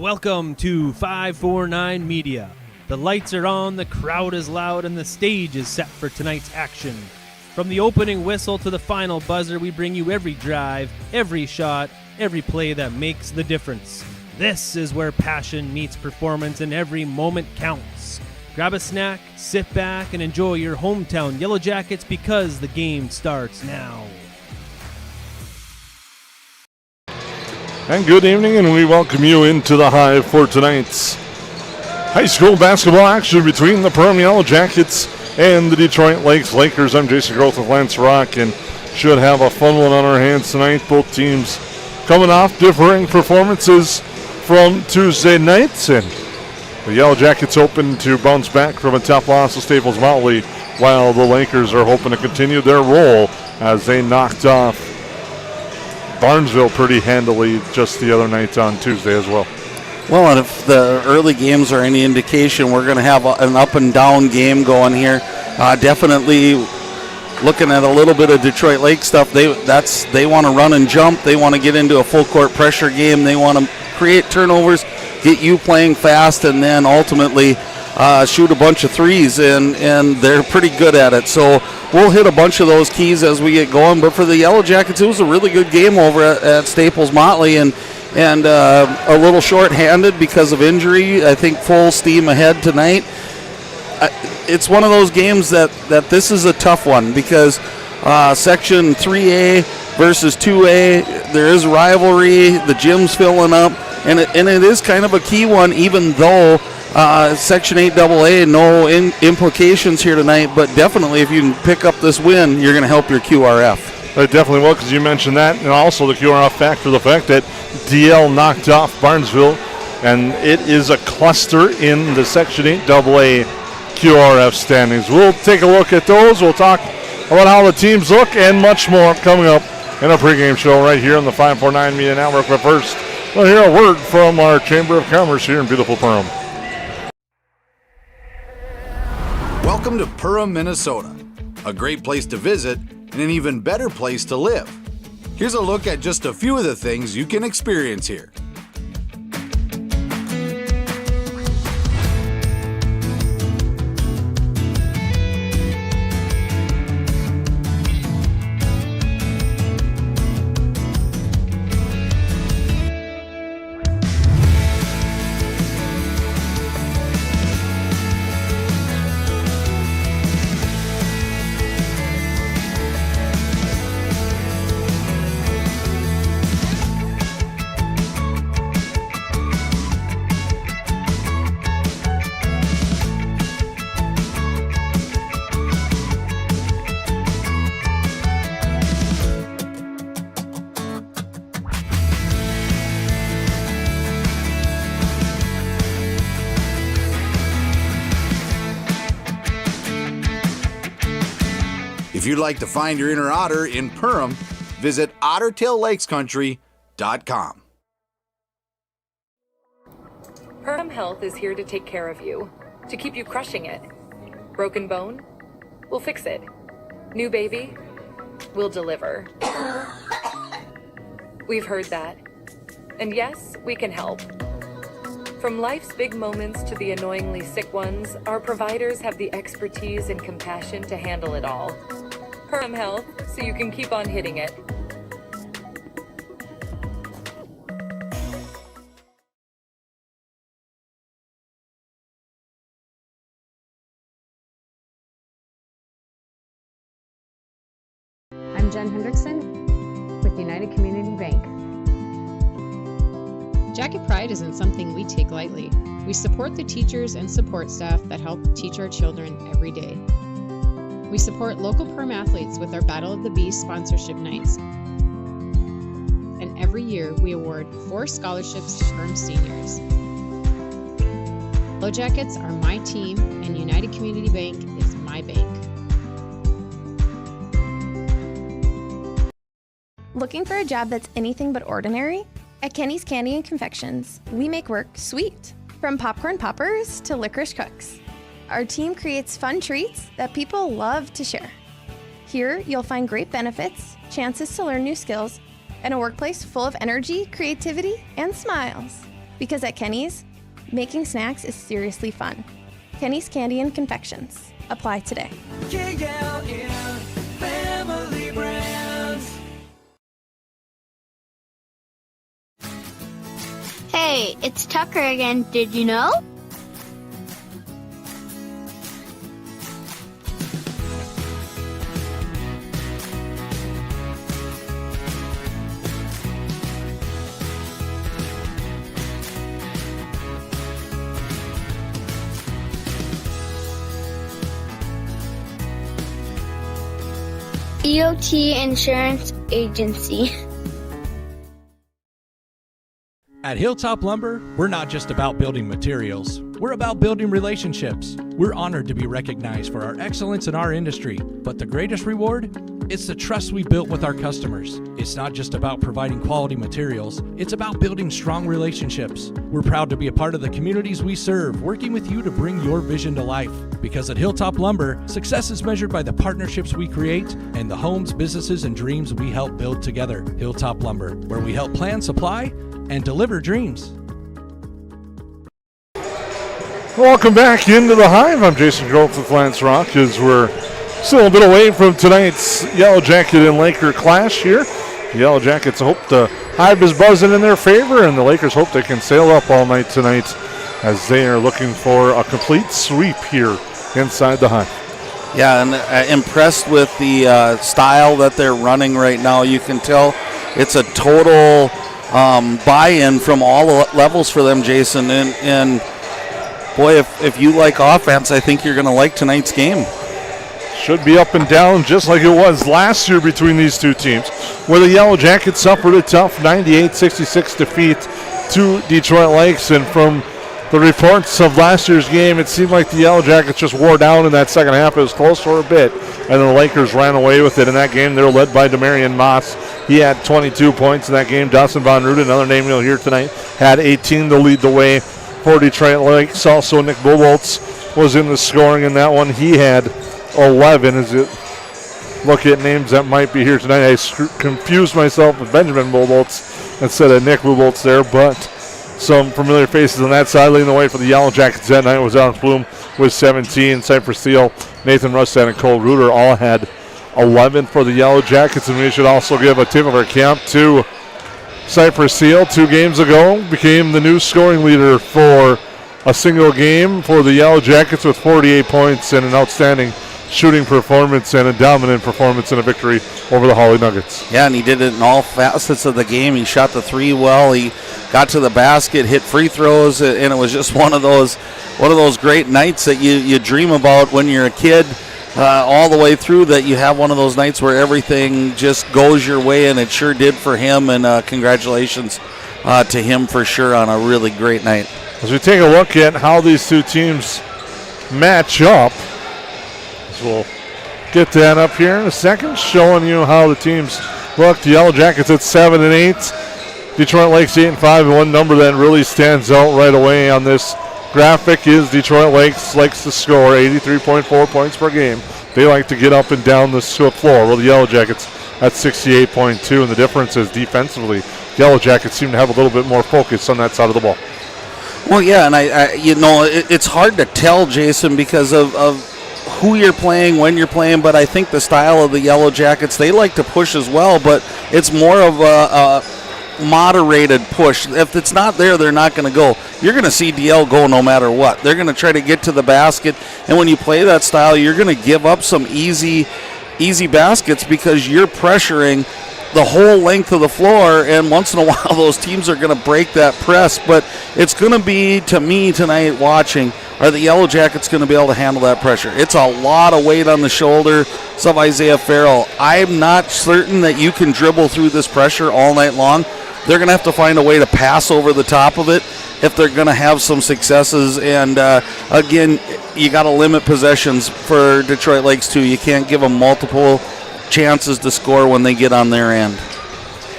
Welcome to 549 Media. The lights are on, the crowd is loud, and the stage is set for tonight's action. From the opening whistle to the final buzzer, we bring you every drive, every shot, every play that makes the difference. This is where passion meets performance and every moment counts. Grab a snack, sit back, and enjoy your hometown Yellowjackets because the game starts now. And good evening, and we welcome you into the Hive for tonight's high school basketball action between the Perham Yellowjackets and the Detroit Lakes Lakers. I'm Jason Groth with Lance Rock, and should have a fun one on our hands tonight. Both teams coming off differing performances from Tuesday nights, and the Yellowjackets hoping to bounce back from a tough loss to Staples Motley, while the Lakers are hoping to continue their role as they knocked off Barnesville pretty handily just the other night on Tuesday as well. Well, and if the early games are any indication, we're going to have an up and down game going here. Definitely looking at a little bit of Detroit Lake stuff. They want to run and jump. They want to get into a full court pressure game. They want to create turnovers, get you playing fast, and then ultimately shoot a bunch of threes, and they're pretty good at it. So we'll hit a bunch of those keys as we get going. But for the Yellowjackets, it was a really good game over at Staples Motley, and a little short-handed because of injury. I think full steam ahead tonight. It's one of those games that this is a tough one because Section 3A versus 2A, there is rivalry. The gym's filling up, and it is kind of a key one, even though Section 8AA, no implications here tonight, but definitely if you can pick up this win, you're going to help your QRF. It definitely will, because you mentioned that, and also the QRF factor, the fact that DL knocked off Barnesville, and it is a cluster in the Section 8AA QRF standings. We'll take a look at those. We'll talk about how the teams look and much more coming up in a pregame show right here on the 549 Media Network. But first, we'll hear a word from our Chamber of Commerce here in beautiful Perham. Welcome to Perham, Minnesota, a great place to visit and an even better place to live. Here's a look at just a few of the things you can experience here. If you'd like to find your inner otter in Perham, visit OttertailLakesCountry.com. Perham Health is here to take care of you, to keep you crushing it. Broken bone? We'll fix it. New baby? We'll deliver. We've heard that. And yes, we can help. From life's big moments to the annoyingly sick ones, our providers have the expertise and compassion to handle it all. Perham Health, so you can keep on hitting it. I'm Jen Hendrickson with United Community Bank. Jacket Pride isn't something we take lightly. We support the teachers and support staff that help teach our children every day. We support local Perham athletes with our Battle of the Bees sponsorship nights. And every year we award 4 scholarships to Perham seniors. Yellowjackets are my team, and United Community Bank is my bank. Looking for a job that's anything but ordinary? At Kenny's Candy and Confections, we make work sweet. From popcorn poppers to licorice cooks, our team creates fun treats that people love to share. Here, you'll find great benefits, chances to learn new skills, and a workplace full of energy, creativity, and smiles. Because at Kenny's, making snacks is seriously fun. Kenny's Candy and Confections. Apply today. KLN Family Brands. Hey, it's Tucker again. Did you know? EOT Insurance Agency. At Hilltop Lumber, we're not just about building materials. We're about building relationships. We're honored to be recognized for our excellence in our industry. But the greatest reward? It's the trust we built with our customers. It's not just about providing quality materials. It's about building strong relationships. We're proud to be a part of the communities we serve, working with you to bring your vision to life. Because at Hilltop Lumber, success is measured by the partnerships we create and the homes, businesses, and dreams we help build together. Hilltop Lumber, where we help plan, supply, and deliver dreams. Welcome back into the Hive. I'm Jason Grove with Lance Rock as we're still a bit away from tonight's Yellow Jacket and Laker clash here. The Yellow Jackets hope the Hive is buzzing in their favor, and the Lakers hope they can sail up all night tonight as they are looking for a complete sweep here inside the Hive. Yeah, and impressed with the style that they're running right now. You can tell it's a total buy-in from all levels for them, Jason. And boy, if you like offense, I think you're going to like tonight's game. Should be up and down just like it was last year between these two teams, where the Yellow Jackets suffered a tough 98-66 defeat to Detroit Lakes. And from the reports of last year's game, it seemed like the Yellow Jackets just wore down in that second half. It was close for a bit, and the Lakers ran away with it in that game. They were led by Demarion Moss. He had 22 points in that game. Dustin Von Ruden, another name you'll hear tonight, had 18 to lead the way for Detroit Lakes. Also, Nick Buboltz was in the scoring in that one. He had 11. As it look at names that might be here tonight, I confused myself with Benjamin Buboltz instead of Nick Buboltz there, but some familiar faces on that side. Leading the way for the Yellow Jackets that night was Alex Bloom with 17. Cypher Steele, Nathan Rustad, and Cole Reuter all had 11 for the Yellow Jackets. And we should also give a tip of our cap to Cypher Steele. 2 games ago became the new scoring leader for a single game for the Yellow Jackets with 48 points and an outstanding shooting performance and a dominant performance in a victory over the Holly Nuggets. Yeah, and he did it in all facets of the game. He shot the three well. He got to the basket, hit free throws, and it was just one of those great nights that you dream about when you're a kid, all the way through, that you have one of those nights where everything just goes your way, and it sure did for him. And congratulations to him for sure on a really great night. As we take a look at how these two teams match up, we'll get that up here in a second, showing you how the teams look. The Yellow Jackets at 7-8, Detroit Lakes 8-5, and one number that really stands out right away on this graphic is Detroit Lakes likes to score 83.4 points per game. They like to get up and down the floor. Well, the Yellow Jackets at 68.2, and the difference is defensively, Yellow Jackets seem to have a little bit more focus on that side of the ball. Well, yeah, and it's hard to tell, Jason, because of who you're playing, when you're playing, but I think the style of the Yellow Jackets, they like to push as well, but it's more of a moderated push. If it's not there, they're not going to go. You're going to see DL go no matter what. They're going to try to get to the basket, and when you play that style, you're going to give up some easy baskets because you're pressuring the whole length of the floor, and once in a while those teams are going to break that press. But it's going to be, to me tonight watching, are the Yellow Jackets going to be able to handle that pressure? It's a lot of weight on the shoulders of Isaiah Farrell. I'm not certain that you can dribble through this pressure all night long. They're going to have to find a way to pass over the top of it if they're going to have some successes. And again, you got to limit possessions for Detroit Lakes too. You can't give them multiple chances to score when they get on their end.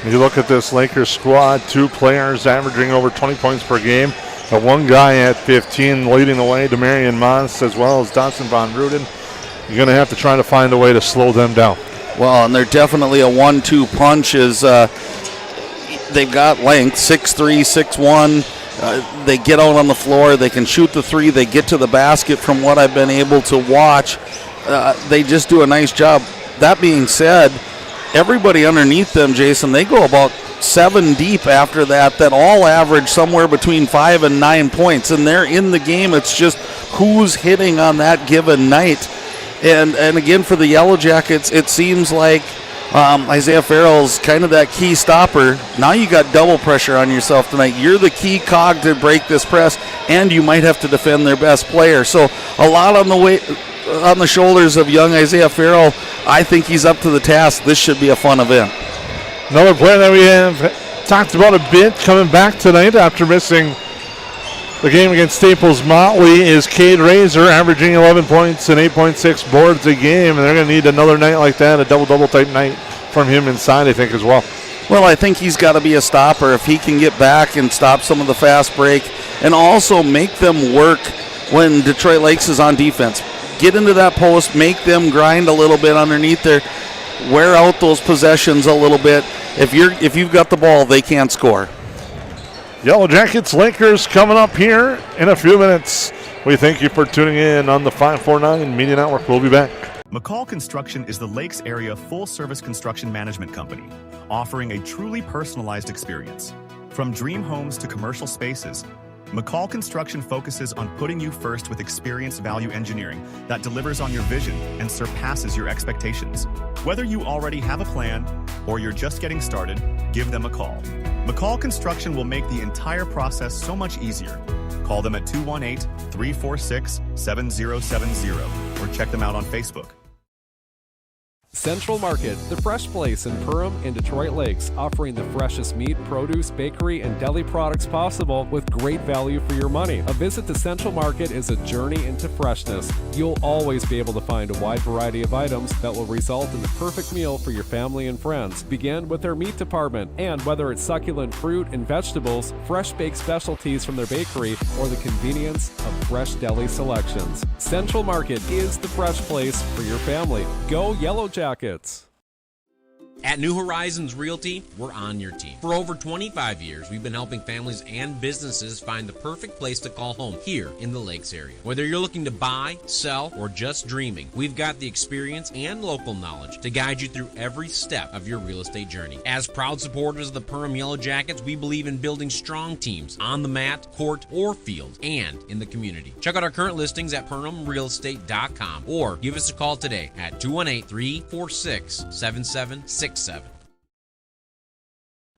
You look at this Lakers squad, 2 players averaging over 20 points per game. The one guy at 15 leading the way, Demarion Moss, as well as Dawson Von Ruden. You're going to have to try to find a way to slow them down. Well, and they're definitely a 1-2 punch. They've got length, 6'3", 6'1", They get out on the floor. They can shoot the three. They get to the basket from what I've been able to watch. They just do a nice job. That being said, everybody underneath them, Jason, they go about 7 deep after that all average somewhere between 5 and 9 points, and they're in the game. It's just who's hitting on that given night. And again, for the Yellow Jackets, it seems like Isaiah Farrell's kind of that key stopper. Now you got double pressure on yourself tonight. You're the key cog to break this press, and you might have to defend their best player. So a lot on the shoulders of young Isaiah Farrell. I think he's up to the task. This should be a fun event. Another player that we have talked about a bit coming back tonight after missing the game against Staples Motley is Cade Razor, averaging 11 points and 8.6 boards a game, and they're going to need another night like that, a double-double type night from him inside, I think, as well. Well, I think he's got to be a stopper if he can get back and stop some of the fast break and also make them work when Detroit Lakes is on defense. Get into that post, make them grind a little bit underneath there, wear out those possessions a little bit. If you've got the ball, they can't score. Yellow Jackets Lakers coming up here in a few minutes. We thank you for tuning in on the 549 Media Network. We'll be back. McCall Construction is the Lakes area full-service construction management company, offering a truly personalized experience. From dream homes to commercial spaces, McCall Construction focuses on putting you first with experienced value engineering that delivers on your vision and surpasses your expectations. Whether you already have a plan or you're just getting started, give them a call. McCall Construction will make the entire process so much easier. Call them at 218-346-7070 or check them out on Facebook. Central Market, the fresh place in Perham and Detroit Lakes, offering the freshest meat, produce, bakery, and deli products possible with great value for your money. A visit to Central Market is a journey into freshness. You'll always be able to find a wide variety of items that will result in the perfect meal for your family and friends. Begin with their meat department, and whether it's succulent fruit and vegetables, fresh baked specialties from their bakery, or the convenience of fresh deli selections, Central Market is the fresh place for your family. Go Yellow Jackets! At New Horizons Realty, we're on your team. For over 25 years, we've been helping families and businesses find the perfect place to call home here in the Lakes area. Whether you're looking to buy, sell, or just dreaming, we've got the experience and local knowledge to guide you through every step of your real estate journey. As proud supporters of the Perham Yellowjackets, we believe in building strong teams on the mat, court, or field, and in the community. Check out our current listings at PerhamRealEstate.com or give us a call today at 218-346-7767.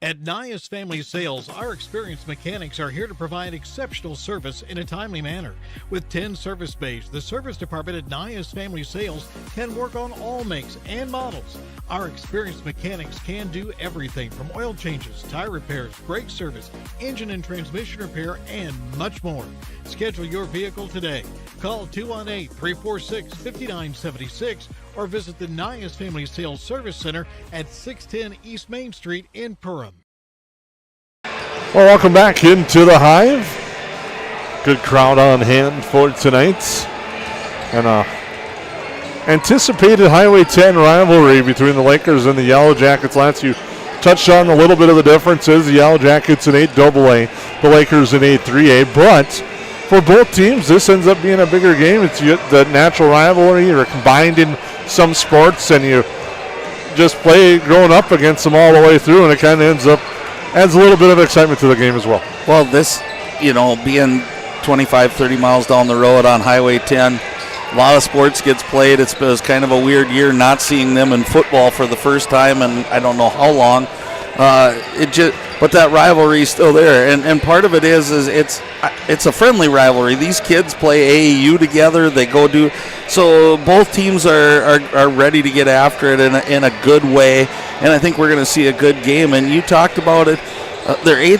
At Nias Family Sales, our experienced mechanics are here to provide exceptional service in a timely manner. With 10 service bays, the service department at Nias Family Sales can work on all makes and models. Our experienced mechanics can do everything from oil changes, tire repairs, brake service, engine and transmission repair, and much more. Schedule your vehicle today. Call 218-346-5976 or visit the Nias Family Sales Service Center at 610 East Main Street in Perham. Well, welcome back into the Hive. Good crowd on hand for tonight. And anticipated Highway 10 rivalry between the Lakers and the Yellow Jackets. Lance, you touched on a little bit of the differences. The Yellow Jackets in 8AA, the Lakers in 8-3A. But for both teams, this ends up being a bigger game. It's the natural rivalry. You're combined in some sports, and you just play growing up against them all the way through, and it kind of adds a little bit of excitement to the game as well. Well, this, being 25, 30 miles down the road on Highway 10, a lot of sports gets played. It was kind of a weird year not seeing them in football for the first time, and I don't know how long. But that rivalry is still there, and part of it is it's a friendly rivalry. These kids play AAU together. They go do so. Both teams are ready to get after it in a good way, and I think we're going to see a good game. And you talked about it. They're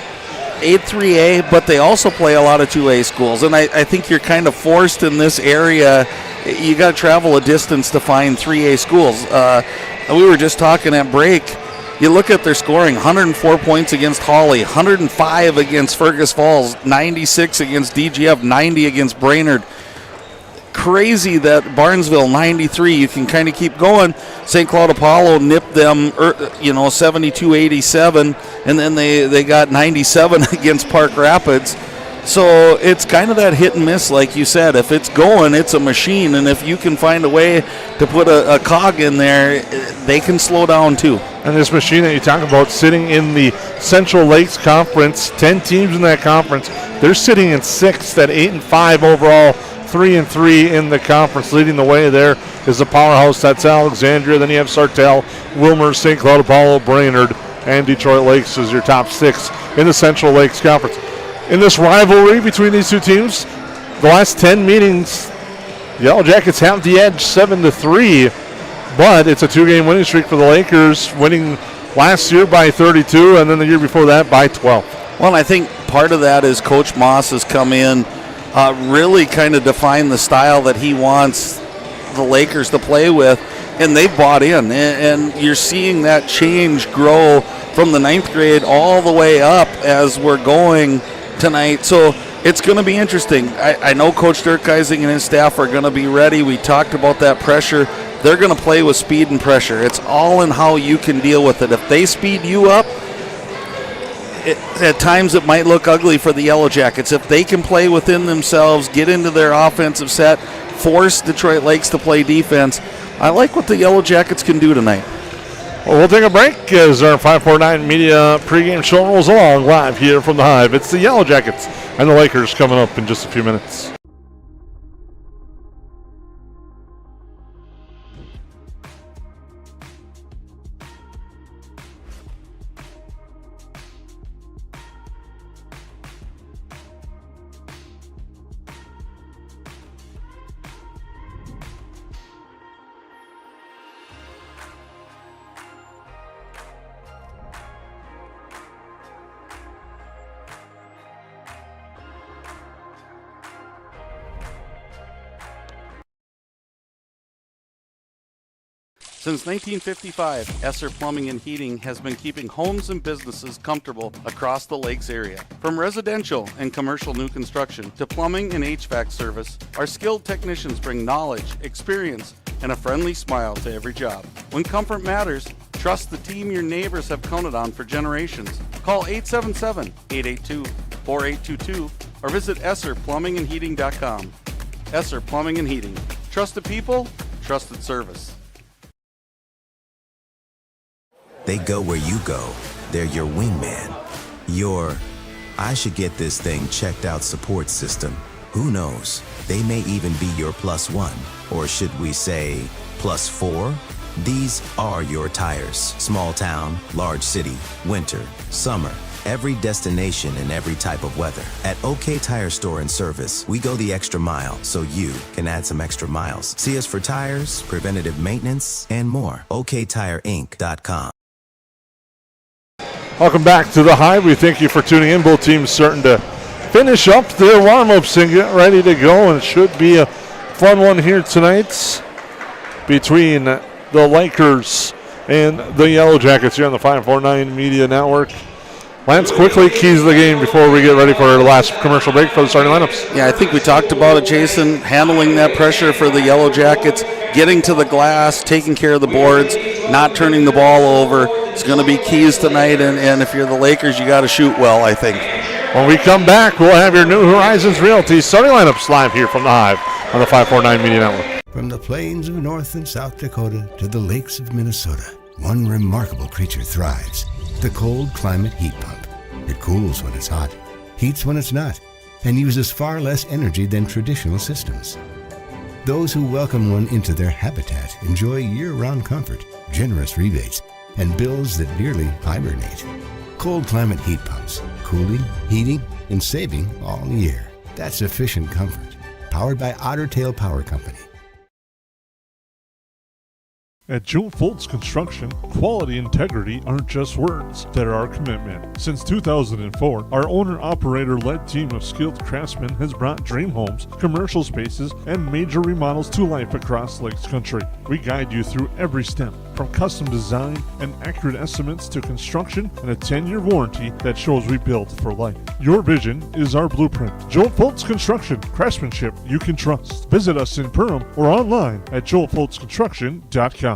8-3A, but they also play a lot of 2A schools, and I think you're kind of forced in this area. You got to travel a distance to find 3A schools. We were just talking at break. You look at their scoring, 104 points against Hawley, 105 against Fergus Falls, 96 against DGF, 90 against Brainerd. Crazy that Barnesville, 93. You can kind of keep going. St. Cloud Apollo nipped them, 72-87, and then they got 97 against Park Rapids. So it's kind of that hit and miss, like you said. If it's going, it's a machine, and if you can find a way to put a cog in there, they can slow down too. And this machine that you talk about sitting in the Central Lakes Conference, 10 teams in that conference, they're sitting in 6th at 8-5 overall, 3-3 in the conference. Leading the way there is the powerhouse, that's Alexandria. Then you have Sartell, Wilmer, St. Cloud, Apollo, Brainerd, and Detroit Lakes is your top 6 in the Central Lakes Conference. In this rivalry between these two teams, the last 10 meetings, the Yellow Jackets have the edge 7-3, but it's a 2-game winning streak for the Lakers, winning last year by 32 and then the year before that by 12. Well, I think part of that is Coach Moss has come in, really kind of defined the style that he wants the Lakers to play with, and they've bought in, and you're seeing that change grow from the 9th grade all the way up as we're going tonight. So it's going to be interesting. I know Coach Durkeising and his staff are going to be ready. We talked about that pressure. They're going to play with speed and pressure. It's all in how you can deal with it. If they speed you up, at times it might look ugly for the Yellow Jackets. If they can play within themselves, get into their offensive set, force Detroit Lakes to play defense, I like what the Yellow Jackets can do tonight. Well, we'll take a break as our 549 Media pregame show rolls along live here from the Hive. It's the Yellow Jackets and the Lakers coming up in just a few minutes. Since 1955, Esser Plumbing and Heating has been keeping homes and businesses comfortable across the Lakes area. From residential and commercial new construction to plumbing and HVAC service, our skilled technicians bring knowledge, experience, and a friendly smile to every job. When comfort matters, trust the team your neighbors have counted on for generations. Call 877-882-4822 or visit EsserPlumbingandHeating.com. Esser Plumbing and Heating. Trusted people, trusted service. They go where you go. They're your wingman. Your, I should get this thing checked out support system. Who knows? They may even be your +1. Or should we say +4? These are your tires. Small town, large city, winter, summer. Every destination and every type of weather. At OK Tire Store and Service, we go the extra mile so you can add some extra miles. See us for tires, preventative maintenance, and more. OKTireInc.com. Welcome back to the Hive. We thank you for tuning in. Both teams starting to finish up their warm-ups and get ready to go, and it should be a fun one here tonight between the Lakers and the Yellow Jackets here on the 549 Media Network. Lance quickly keys the game before we get ready for our last commercial break for the starting lineups. Yeah, I think we talked about it, Jason, handling that pressure for the Yellow Jackets, getting to the glass, taking care of the boards, not turning the ball over. It's going to be keys tonight, and if you're the Lakers, you got to shoot well, I think. When we come back, we'll have your New Horizons Realty starting lineups live here from the Hive on the 549 Media Network. From the plains of North and South Dakota to the lakes of Minnesota, one remarkable creature thrives. The cold climate heat pump. It cools when it's hot, heats when it's not, and uses far less energy than traditional systems. Those who welcome one into their habitat enjoy year-round comfort, generous rebates, and bills that nearly hibernate. Cold climate heat pumps, cooling, heating, and saving all year. That's efficient comfort. Powered by Otter Tail Power Company. At Joe Foltz Construction, quality and integrity aren't just words, they're our commitment. Since 2004, our owner-operator-led team of skilled craftsmen has brought dream homes, commercial spaces, and major remodels to life across Lakes Country. We guide you through every step, from custom design and accurate estimates to construction and a 10-year warranty that shows we build for life. Your vision is our blueprint. Joe Foltz Construction, craftsmanship you can trust. Visit us in Perham or online at joelfoltzconstruction.com.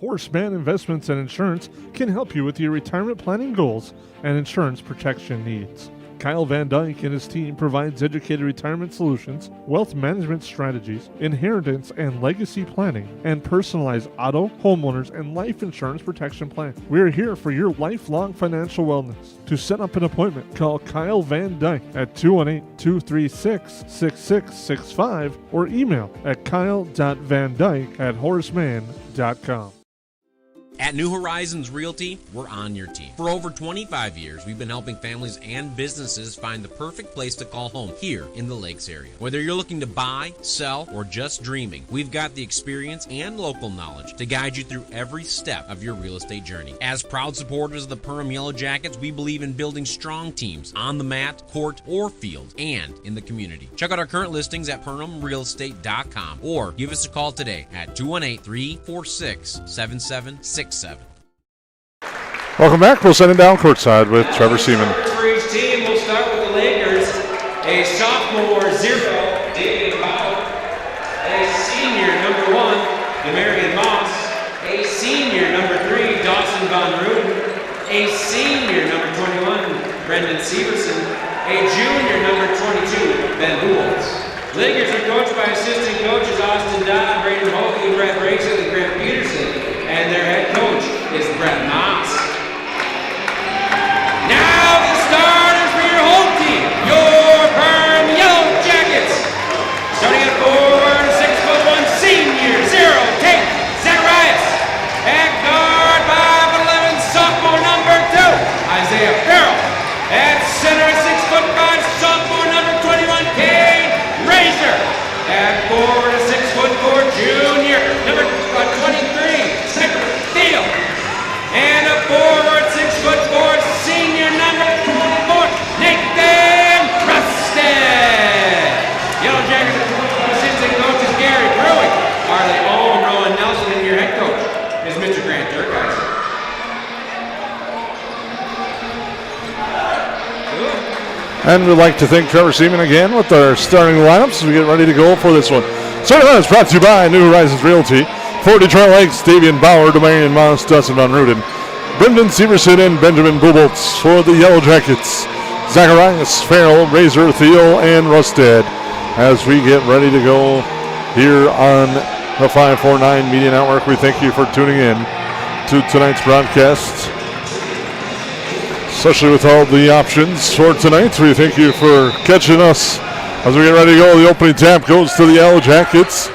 Horseman Investments and Insurance can help you with your retirement planning goals and insurance protection needs. Kyle Van Dyke and his team provides educated retirement solutions, wealth management strategies, inheritance and legacy planning, and personalized auto, homeowners, and life insurance protection plans. We are here for your lifelong financial wellness. To set up an appointment, call Kyle Van Dyke at 218-236-6665 or email at kyle.vandyke@horseman.com. At New Horizons Realty, we're on your team. For over 25 years, we've been helping families and businesses find the perfect place to call home here in the Lakes area. Whether you're looking to buy, sell, or just dreaming, we've got the experience and local knowledge to guide you through every step of your real estate journey. As proud supporters of the Perham Yellowjackets, we believe in building strong teams on the mat, court, or field, and in the community. Check out our current listings at perhamrealestate.com or give us a call today at 218-346-7767. Welcome back. We'll send it down courtside with Trevor Seaman. For each team, we'll start with the Lakers. A sophomore, 0, David Bauer. A senior, number 1, Demarion Moss. A senior, number 3, Dawson Von Ruden. A senior, number 21, Brendan Severson. A junior, number 22, Ben Buoltz. Lakers are coached by assistant coaches Austin Dodd, Braden Holke, Brett Brayson, and Grant Peterson. And their head coach is Brett Moss. Now the starters for your home team, your Perham Yellowjackets. Starting at forward, 6'1" senior, 0, Tate Zacharias. At guard, 5'11", sophomore, number 2, Isaiah Farrell. At center, 6'5", sophomore, number 21, Kane Razor. At forward, 6'4", junior, number 23, Steele. And a forward, 6'4", senior, number 4, Nathan Rusted. Yellowjackets assistant coach is Gary Bruick. Harley Owen, Rowan Nelson, and your head coach is Mr. Grant Durkheisen. And we'd like to thank Trevor Seaman again with our starting lineups as we get ready to go for this one. Starting lineups brought to you by New Horizons Realty. For Detroit Lakes, Davian Bauer, Demarion Moss, Dustin Von Ruden, Brendan Severson, and Benjamin Buboltz. For the Yellowjackets, Zacharias, Farrell, Razor, Thiel, and Rusted. As we get ready to go here on the 549 Media Network, we thank you for tuning in to tonight's broadcast, especially with all the options for tonight. We thank you for catching us as we get ready to go. The opening tap goes to the Yellowjackets.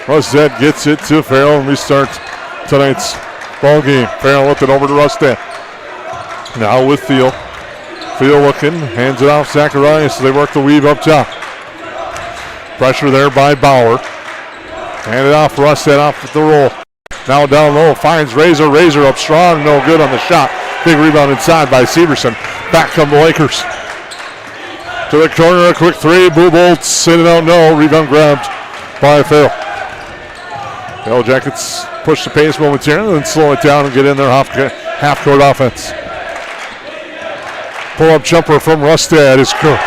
Rusted gets it to Farrell, and we start tonight's ball game. Farrell with it over to Rusted. Now with Thiel. Thiel looking, hands it off Zacharias as they work the weave up top. Pressure there by Bauer. Hand it off, Rusted off with the roll. Now down low, finds Razor. Razor up strong, no good on the shot. Big rebound inside by Severson. Back come the Lakers. To the corner, a quick three. Buboltz in and out, no. Rebound grabbed by Farrell. Yellowjackets push the pace momentarily, then slow it down and get in their half-court offense. Pull-up jumper from Rusted is good.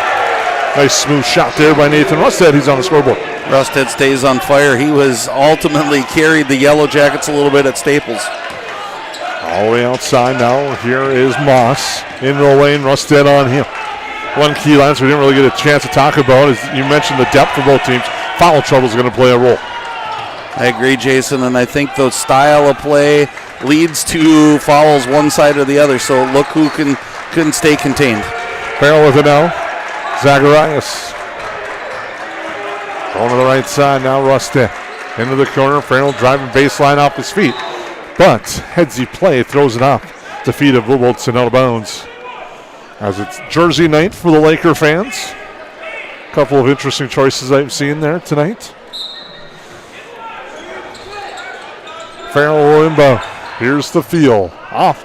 Nice smooth shot there by Nathan Rusted. He's on the scoreboard. Rusted stays on fire. He was ultimately carried the Yellowjackets a little bit at Staples. All the way outside now. Here is Moss in the lane. Rusted on him. One key line we didn't really get a chance to talk about is you mentioned the depth of both teams. Foul trouble is going to play a role. I agree, Jason, and I think the style of play leads to fouls one side or the other, so look who can stay contained. Farrell with it now. Zacharias. Going to the right side now, Rusted. Into the corner, Farrell driving baseline off his feet. But headsy play throws it off the feet of Buboltz and out of bounds. As it's jersey night for the Laker fans. A couple of interesting choices I've seen there tonight. Farrell will inbound. Here's the feel. Off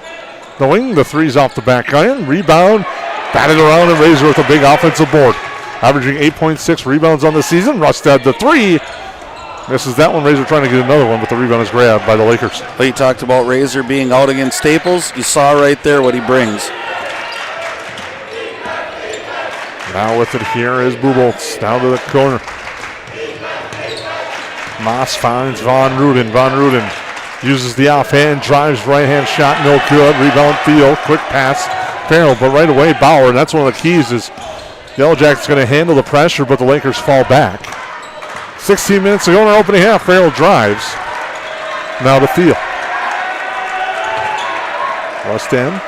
the wing. The three's off the back iron. Rebound. Batted around and Razor with a big offensive board. Averaging 8.6 rebounds on the season. Rusted the three. Misses that one. Razor trying to get another one, but the rebound is grabbed by the Lakers. Well, you talked about Razor being out against Staples. You saw right there what he brings. Now with it here is Buboltz. Down to the corner. Moss finds Von Ruden. Von Ruden uses the offhand, drives right-hand shot, no good. Rebound Thiel, quick pass Farrell, but right away Bauer, and that's one of the keys is Yellow Jackets going to handle the pressure, but the Lakers fall back. 16 minutes to go in our opening half. Farrell drives. Now to Thiel. West end.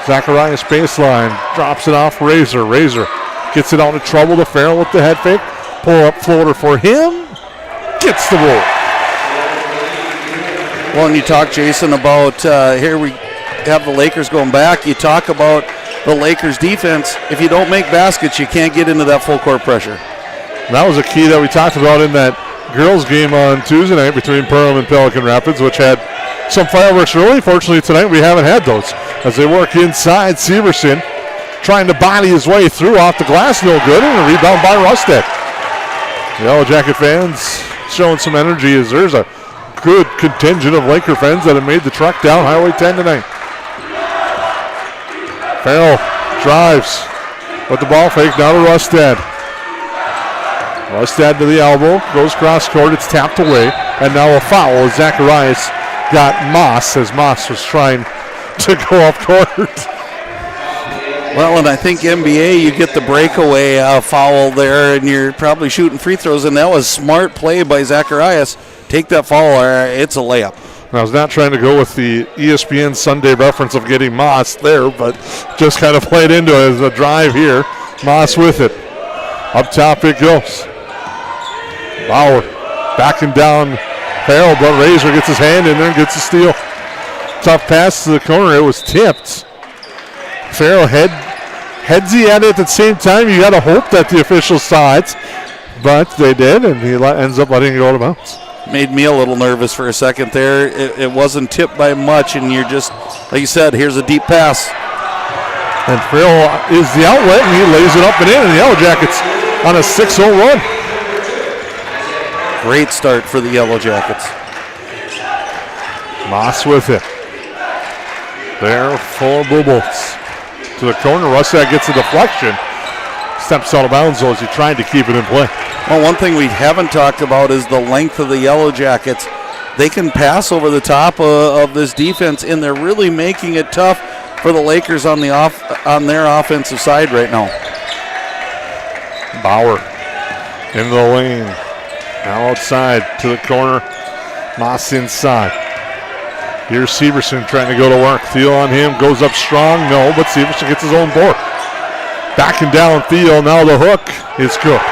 Zacharias baseline. Drops it off Razor. Razor gets it out of trouble to Farrell with the head fake. Pull up floater for him. Gets the roll. Well, and you talk, Jason, about here we have the Lakers going back. You talk about the Lakers defense. If you don't make baskets, you can't get into that full court pressure. That was a key that we talked about in that girls game on Tuesday night between Perham and Pelican Rapids, which had some fireworks early. Fortunately, tonight we haven't had those. As they work inside, Severson trying to body his way through off the glass, no good, and a rebound by Rusted. The Yellow Jacket fans showing some energy as there's a good contingent of Laker fans that have made the trek down Highway 10 tonight. Farrell drives with the ball fake, now to Rustad. Rustad to the elbow, goes cross court, it's tapped away, and now a foul as Zacharias got Moss as Moss was trying to go off court. Well, and I think NBA, you get the breakaway foul there, and you're probably shooting free throws, and that was smart play by Zacharias. Take that foul, it's a layup. I was not trying to go with the ESPN Sunday reference of getting Moss there, but just kind of played into it as a drive here. Moss with it. Up top it goes. Bauer backing down Farrell, but Razor gets his hand in there and gets a steal. Tough pass to the corner. It was tipped. Farrell headsy at it at the same time. You got to hope that the officials saw it, but they did, and he ends up letting it go out of bounds. Made me a little nervous for a second there. It wasn't tipped by much, and you're just, like you said, here's a deep pass. And Farrell is the outlet, and he lays it up and in, and the Yellow Jackets on a 6-0 run. Great start for the Yellow Jackets. Moss with it. There for Blue Bolts. To the corner, Rustad gets a deflection. Steps out of bounds though as he tried to keep it in play. Well, one thing we haven't talked about is the length of the Yellow Jackets. They can pass over the top of this defense, and they're really making it tough for the Lakers on their offensive side right now. Bauer into the lane. Now outside to the corner. Moss inside. Here's Severson trying to go to work. Thiel on him, goes up strong. No, but Severson gets his own board. Backing down Thiel. Now the hook is cooked.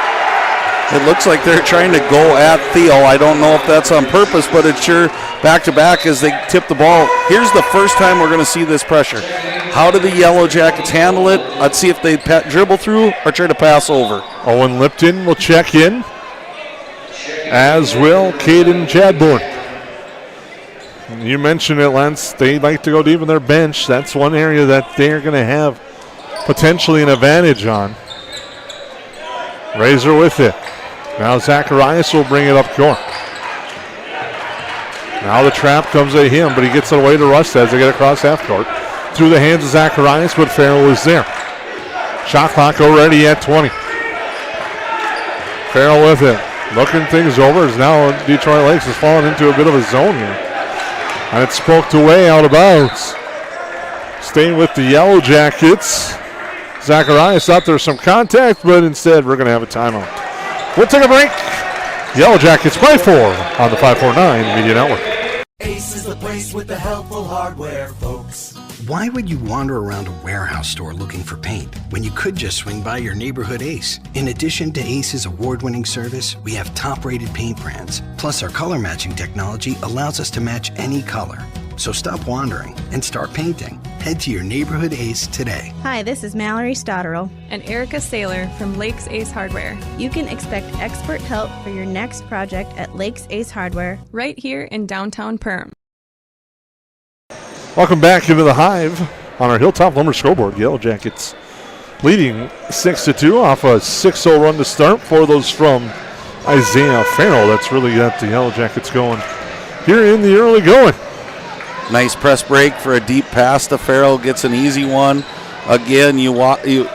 It looks like they're trying to go at Thiel. I don't know if that's on purpose, but it's sure back-to-back as they tip the ball. Here's the first time we're going to see this pressure. How do the Yellow Jackets handle it? Let's see if they dribble through or try to pass over. Owen Lipton will check in, as will Caden Chadbourne. You mentioned it, Lance. They like to go deep in their bench. That's one area that they're going to have potentially an advantage on. Razor with it. Now Zacharias will bring it up court. Now the trap comes at him, but he gets it away to Rust as they get across half court. Through the hands of Zacharias, but Farrell is there. Shot clock already at 20. Farrell with it. Looking things over as now Detroit Lakes has fallen into a bit of a zone here. And it's poked away out of bounds. Staying with the Yellow Jackets. Zacharias thought there was some contact, but instead we're going to have a timeout. We'll take a break. Yellow Jackets by 4 on the 549 Media Network. Ace is the place with the helpful hardware, folks. Why would you wander around a warehouse store looking for paint when you could just swing by your neighborhood Ace? In addition to Ace's award-winning service, we have top-rated paint brands. Plus, our color matching technology allows us to match any color. So stop wandering and start painting. Head to your neighborhood Ace today. Hi, this is Mallory Stotterell and Erica Saylor from Lakes Ace Hardware. You can expect expert help for your next project at Lakes Ace Hardware, right here in downtown Perham. Welcome back into the Hive on our Hilltop Lumber scoreboard. Yellow Jackets leading 6-2 off a 6-0 run to start. 4 of those from Isaiah Farrell. That's really got the Yellow Jackets going here in the early going. Nice press break for a deep pass to Farrell. Gets an easy one. Again,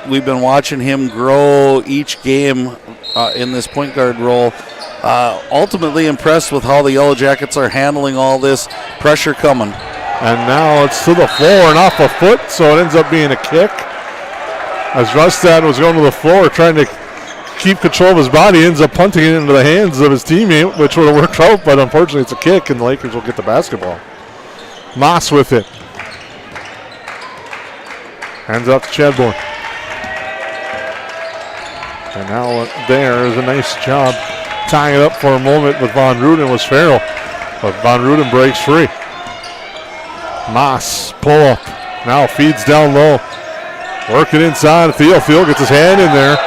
we've been watching him grow each game in this point guard role. Ultimately impressed with how the Yellow Jackets are handling all this pressure coming. And now it's to the floor and off a foot, so it ends up being a kick. As Rustad was going to the floor trying to keep control of his body, ends up punting it into the hands of his teammate, which would have worked out, but unfortunately it's a kick, and the Lakers will get the basketball. Moss with it. Hands out to Chadbourne. And now there is a nice job tying it up for a moment with Von Ruden was Farrell. But Von Ruden breaks free. Moss, pull up. Now feeds down low. Working inside. Field gets his hand in there.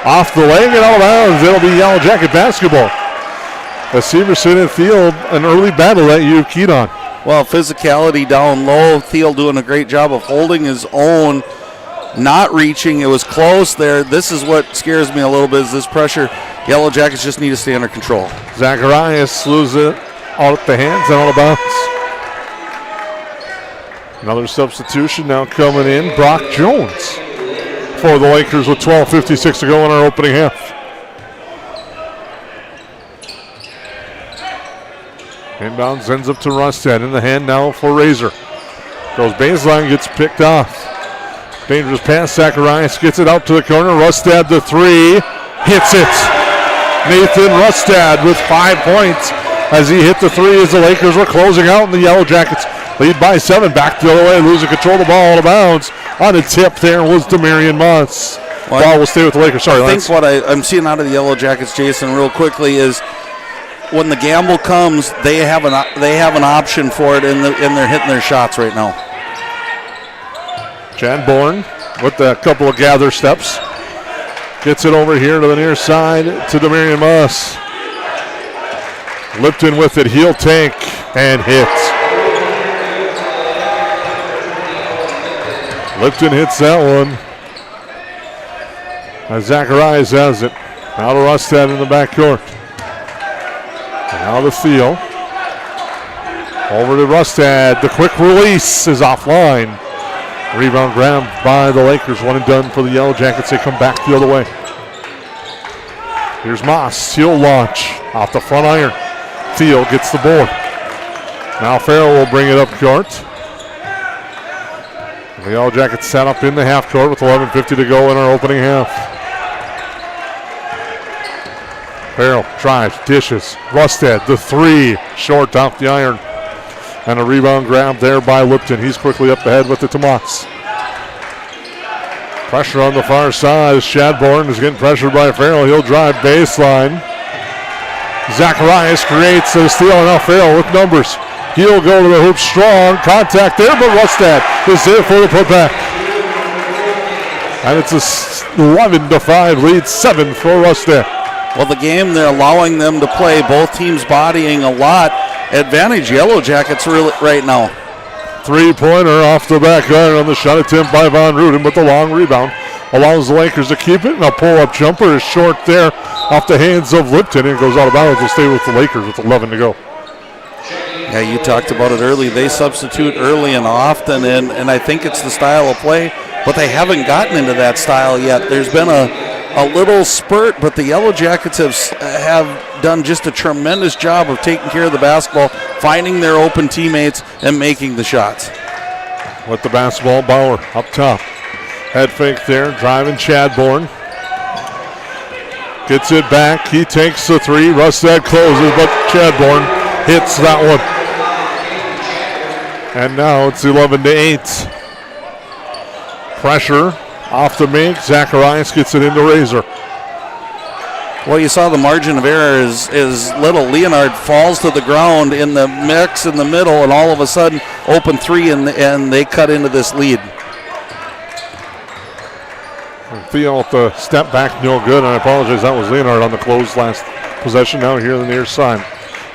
Off the leg and out of bounds. It'll be Yellow Jacket basketball. The Severson and Field, an early battle that you've keyed on. Well, physicality down low. Thiel doing a great job of holding his own, not reaching. It was close there. This is what scares me a little bit is this pressure. Yellow Jackets just need to stay under control. Zacharias loses it out at the hands and out of bounds. Another substitution now coming in. Brock Jones for the Lakers with 12:56 to go in our opening half. Inbounds ends up to Rustad. In the hand now for Razor. Goes baseline, gets picked off. Dangerous pass. Zacharias gets it out to the corner. Rustad the three. Hits it. Nathan Rustad with 5 points as he hit the three as the Lakers were closing out and the Yellow Jackets lead by 7. Back the other way, losing control of the ball out of bounds. On a tip there was Demarion Moss. Ball will stay with the Lakers. Sorry, I think what I'm seeing out of the Yellow Jackets, Jason, real quickly is when the gamble comes, they have an option for it, and they're hitting their shots right now. Chadbourne with a couple of gather steps. Gets it over here to the near side to Demarion Moss. Lipton with it, heel tank, and hits. Lipton hits that one. As Zacharias has it. Now to Rustad in the backcourt. Now to Thiel. Over to Rustad. The quick release is offline. Rebound grabbed by the Lakers. One and done for the Yellow Jackets. They come back the other way. Here's Moss. Heel launch off the front iron. Thiel gets the board. Now Farrell will bring it up court. The Yellow Jackets set up in the half court with 11:50 to go in our opening half. Farrell drives, dishes. Rustad, the three, short off the iron. And a rebound grab there by Lipton. He's quickly up ahead with it to Moss. Pressure on the far side. Chadbourne is getting pressured by Farrell. He'll drive baseline. Zacharias creates a steal, and now Farrell with numbers. He'll go to the hoop strong. Contact there, but Rustad is there for the putback. And it's a 11-5 lead, 7 for Rustad. Well, the game, they're allowing them to play. Both teams bodying a lot. Advantage Yellow Jackets right now. Three-pointer off the back iron on the shot attempt by Von Ruden, but the long rebound allows the Lakers to keep it. And a pull-up jumper is short there off the hands of Lipton. And it goes out of bounds. Will stay with the Lakers with 11 to go. Yeah, you talked about it early. They substitute early and often, and I think it's the style of play, but they haven't gotten into that style yet. There's been a little spurt, but the Yellow Jackets have done just a tremendous job of taking care of the basketball, finding their open teammates, and making the shots. With the basketball, Bauer up top. Head fake there, driving Chadbourne. Gets it back, he takes the three. Rustad closes, but Chadbourne hits that one. And now it's 11-8. Pressure off the make. Zacharias gets it into Razor. Well, you saw the margin of error is little. Leonard falls to the ground in the mix in the middle, and all of a sudden, open three, and they cut into this lead. Theo with the step back, no good, and I apologize, that was Leonard on the close last possession. Now here on the near side.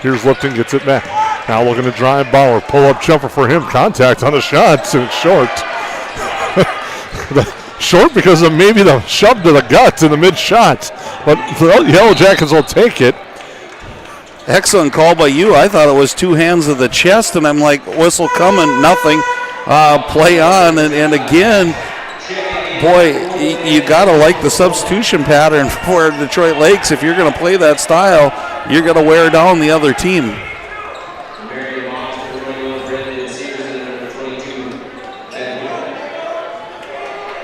Here's Lipton, gets it back. Now looking to drive Bauer. Pull-up jumper for him. Contact on the shot, and it's short. Short because of maybe the shove to the gut in the mid-shot. But the Yellow Jackets will take it. Excellent call by you. I thought it was two hands of the chest, and I'm like, whistle coming, nothing. Play on, and again, boy, you got to like the substitution pattern for Detroit Lakes. If you're going to play that style, you're going to wear down the other team.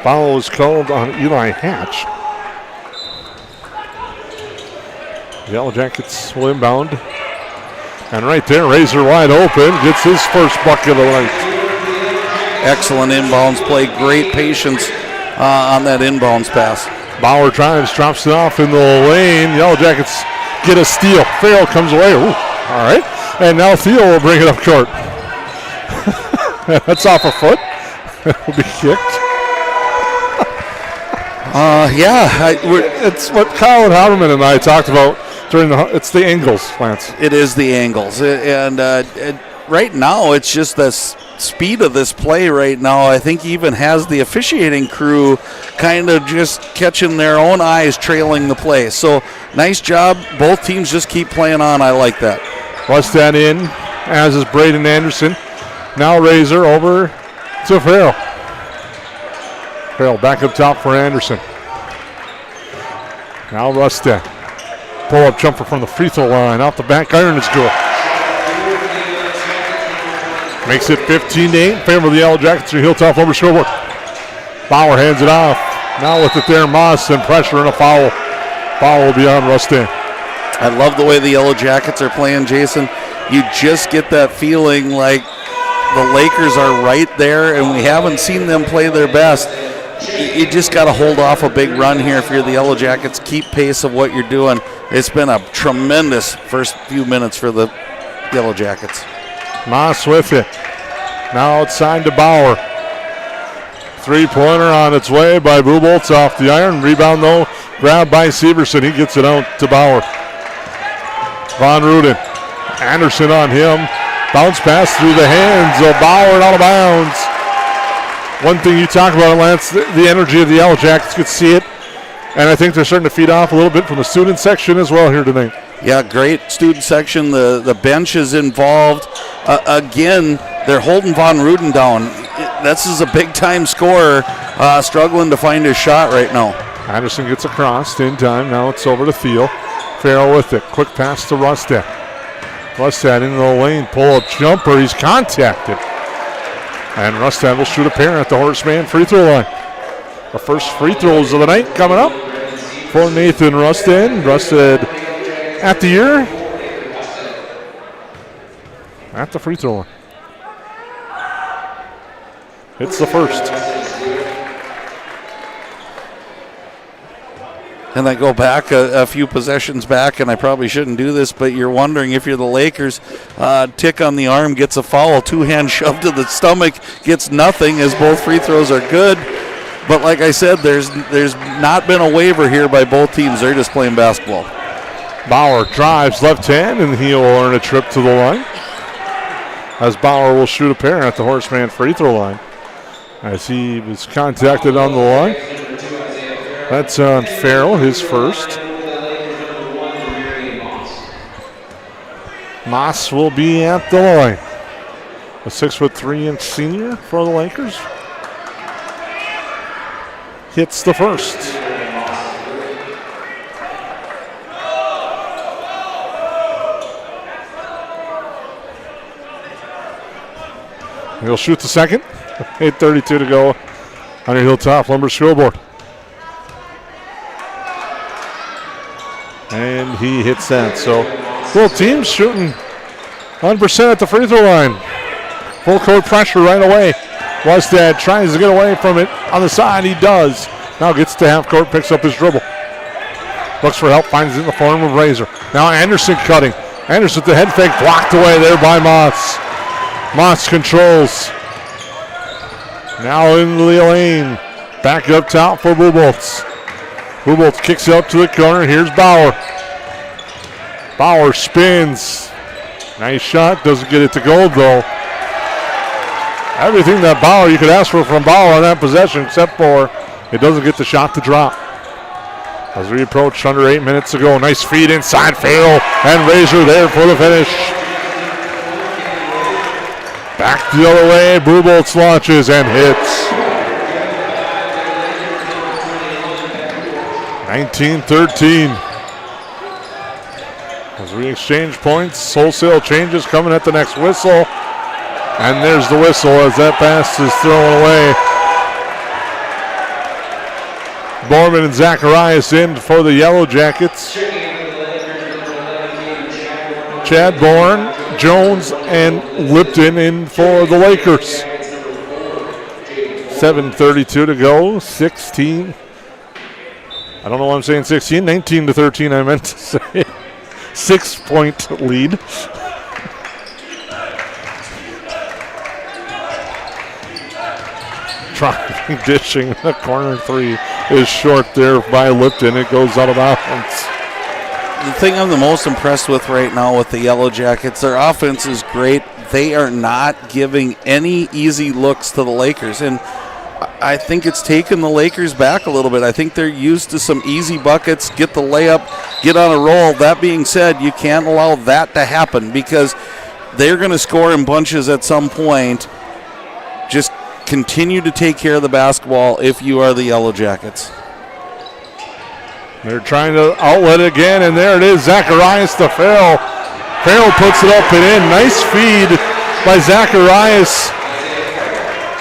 Foul is called on Eli Hatch. The Yellow Jackets will inbound. And right there, Razor wide open, gets his first bucket of the night. Excellent inbounds play, great patience on that inbounds pass. Bauer drives, drops it off in the lane. Yellow Jackets get a steal. Farrell comes away. Ooh, all right. And now Theo will bring it up court. That's off a foot. Will be kicked. It's what Colin Haberman and I talked about during it's the angles, Lance. It is the angles. And right now, it's just the speed of this play right now. I think even has the officiating crew kind of just catching their own eyes trailing the play. So nice job. Both teams just keep playing on. I like that. Plus that in, as is Braden Anderson. Now Razor over to Farrell. Farrell back up top for Anderson. Now Rustad. Pull-up jumper from the free throw line. Off the back iron is good. Makes it 15-8 in favor of the Yellow Jackets. Hilltop Lumber scoreboard. Bauer hands it off. Now with it there, Moss and pressure and a foul. Foul will be on Rustad. I love the way the Yellow Jackets are playing, Jason. You just get that feeling like the Lakers are right there, and we haven't seen them play their best. You just got to hold off a big run here if you're the Yellow Jackets. Keep pace of what you're doing. It's been a tremendous first few minutes for the Yellow Jackets. Moss with it. Now outside to Bauer. Three-pointer on its way by Buboltz off the iron. Rebound, though, grabbed by Severson. He gets it out to Bauer. Von Ruden. Anderson on him. Bounce pass through the hands of Bauer and out of bounds. One thing you talk about, Lance, the energy of the Yellow Jackets, could see it. And I think they're starting to feed off a little bit from the student section as well here tonight. Yeah, great student section. The bench is involved. Again, they're holding Von Ruden down. This is a big-time scorer, struggling to find his shot right now. Anderson gets across in time. Now it's over to Thiel. Farrell with it. Quick pass to Rustad. Rustad into the lane. Pull-up jumper. He's contacted. And Rustad will shoot a pair at the Horseman free throw line. The first free throws of the night coming up for Nathan Rustad. Rustad at the year at the free throw line. It's the first. And I go back a few possessions back, and I probably shouldn't do this, but you're wondering if you're the Lakers. Tick on the arm gets a foul, two-hand shove to the stomach, gets nothing as both free throws are good. But like I said, there's not been a waiver here by both teams. They're just playing basketball. Bauer drives left hand, and he'll earn a trip to the line. As Bauer will shoot a pair at the Horseman free throw line. As he was contacted on the line. That's on Farrell, his first. Moss will be at the line. A 6'3" senior for the Lakers. Hits the first. He'll shoot the second. 8:32 to go on your Hilltop Lumber scoreboard. And he hits that. So both teams shooting 100% at the free throw line. Full court pressure right away. Rustad tries to get away from it on the side. He does. Now gets to half court, picks up his dribble. Looks for help, finds it in the form of Razor. Now Anderson cutting. Anderson with the head fake, blocked away there by Moss. Moss controls. Now in the lane. Back up top for Buboltz. Buboltz kicks it up to the corner. Here's Bauer. Bauer spins. Nice shot. Doesn't get it to goal, though. Everything that Bauer you could ask for from Bauer on that possession, except for it doesn't get the shot to drop. As we approach under 8 minutes to go. Nice feed inside. Farrell and Razor there for the finish. Back the other way. Buboltz launches and hits. 19-13. As we exchange points, wholesale changes coming at the next whistle. And there's the whistle as that pass is thrown away. Borman and Zacharias in for the Yellow Jackets. Chad Bourne, Jones, and Lipton in for the Lakers. 7:32 to go, 16. I don't know why I'm saying 16, 19-13 I meant to say. 6-point lead. Trying, dishing, the corner three is short there by Lipton. It goes out of bounds. The thing I'm the most impressed with right now with the Yellow Jackets, their offense is great. They are not giving any easy looks to the Lakers, and I think it's taken the Lakers back a little bit. I think they're used to some easy buckets, get the layup, get on a roll. That being said, you can't allow that to happen because they're going to score in bunches at some point. Just continue to take care of the basketball if you are the Yellow Jackets. They're trying to outlet it again, and there it is. Zacharias to Farrell. Farrell puts it up and in. Nice feed by Zacharias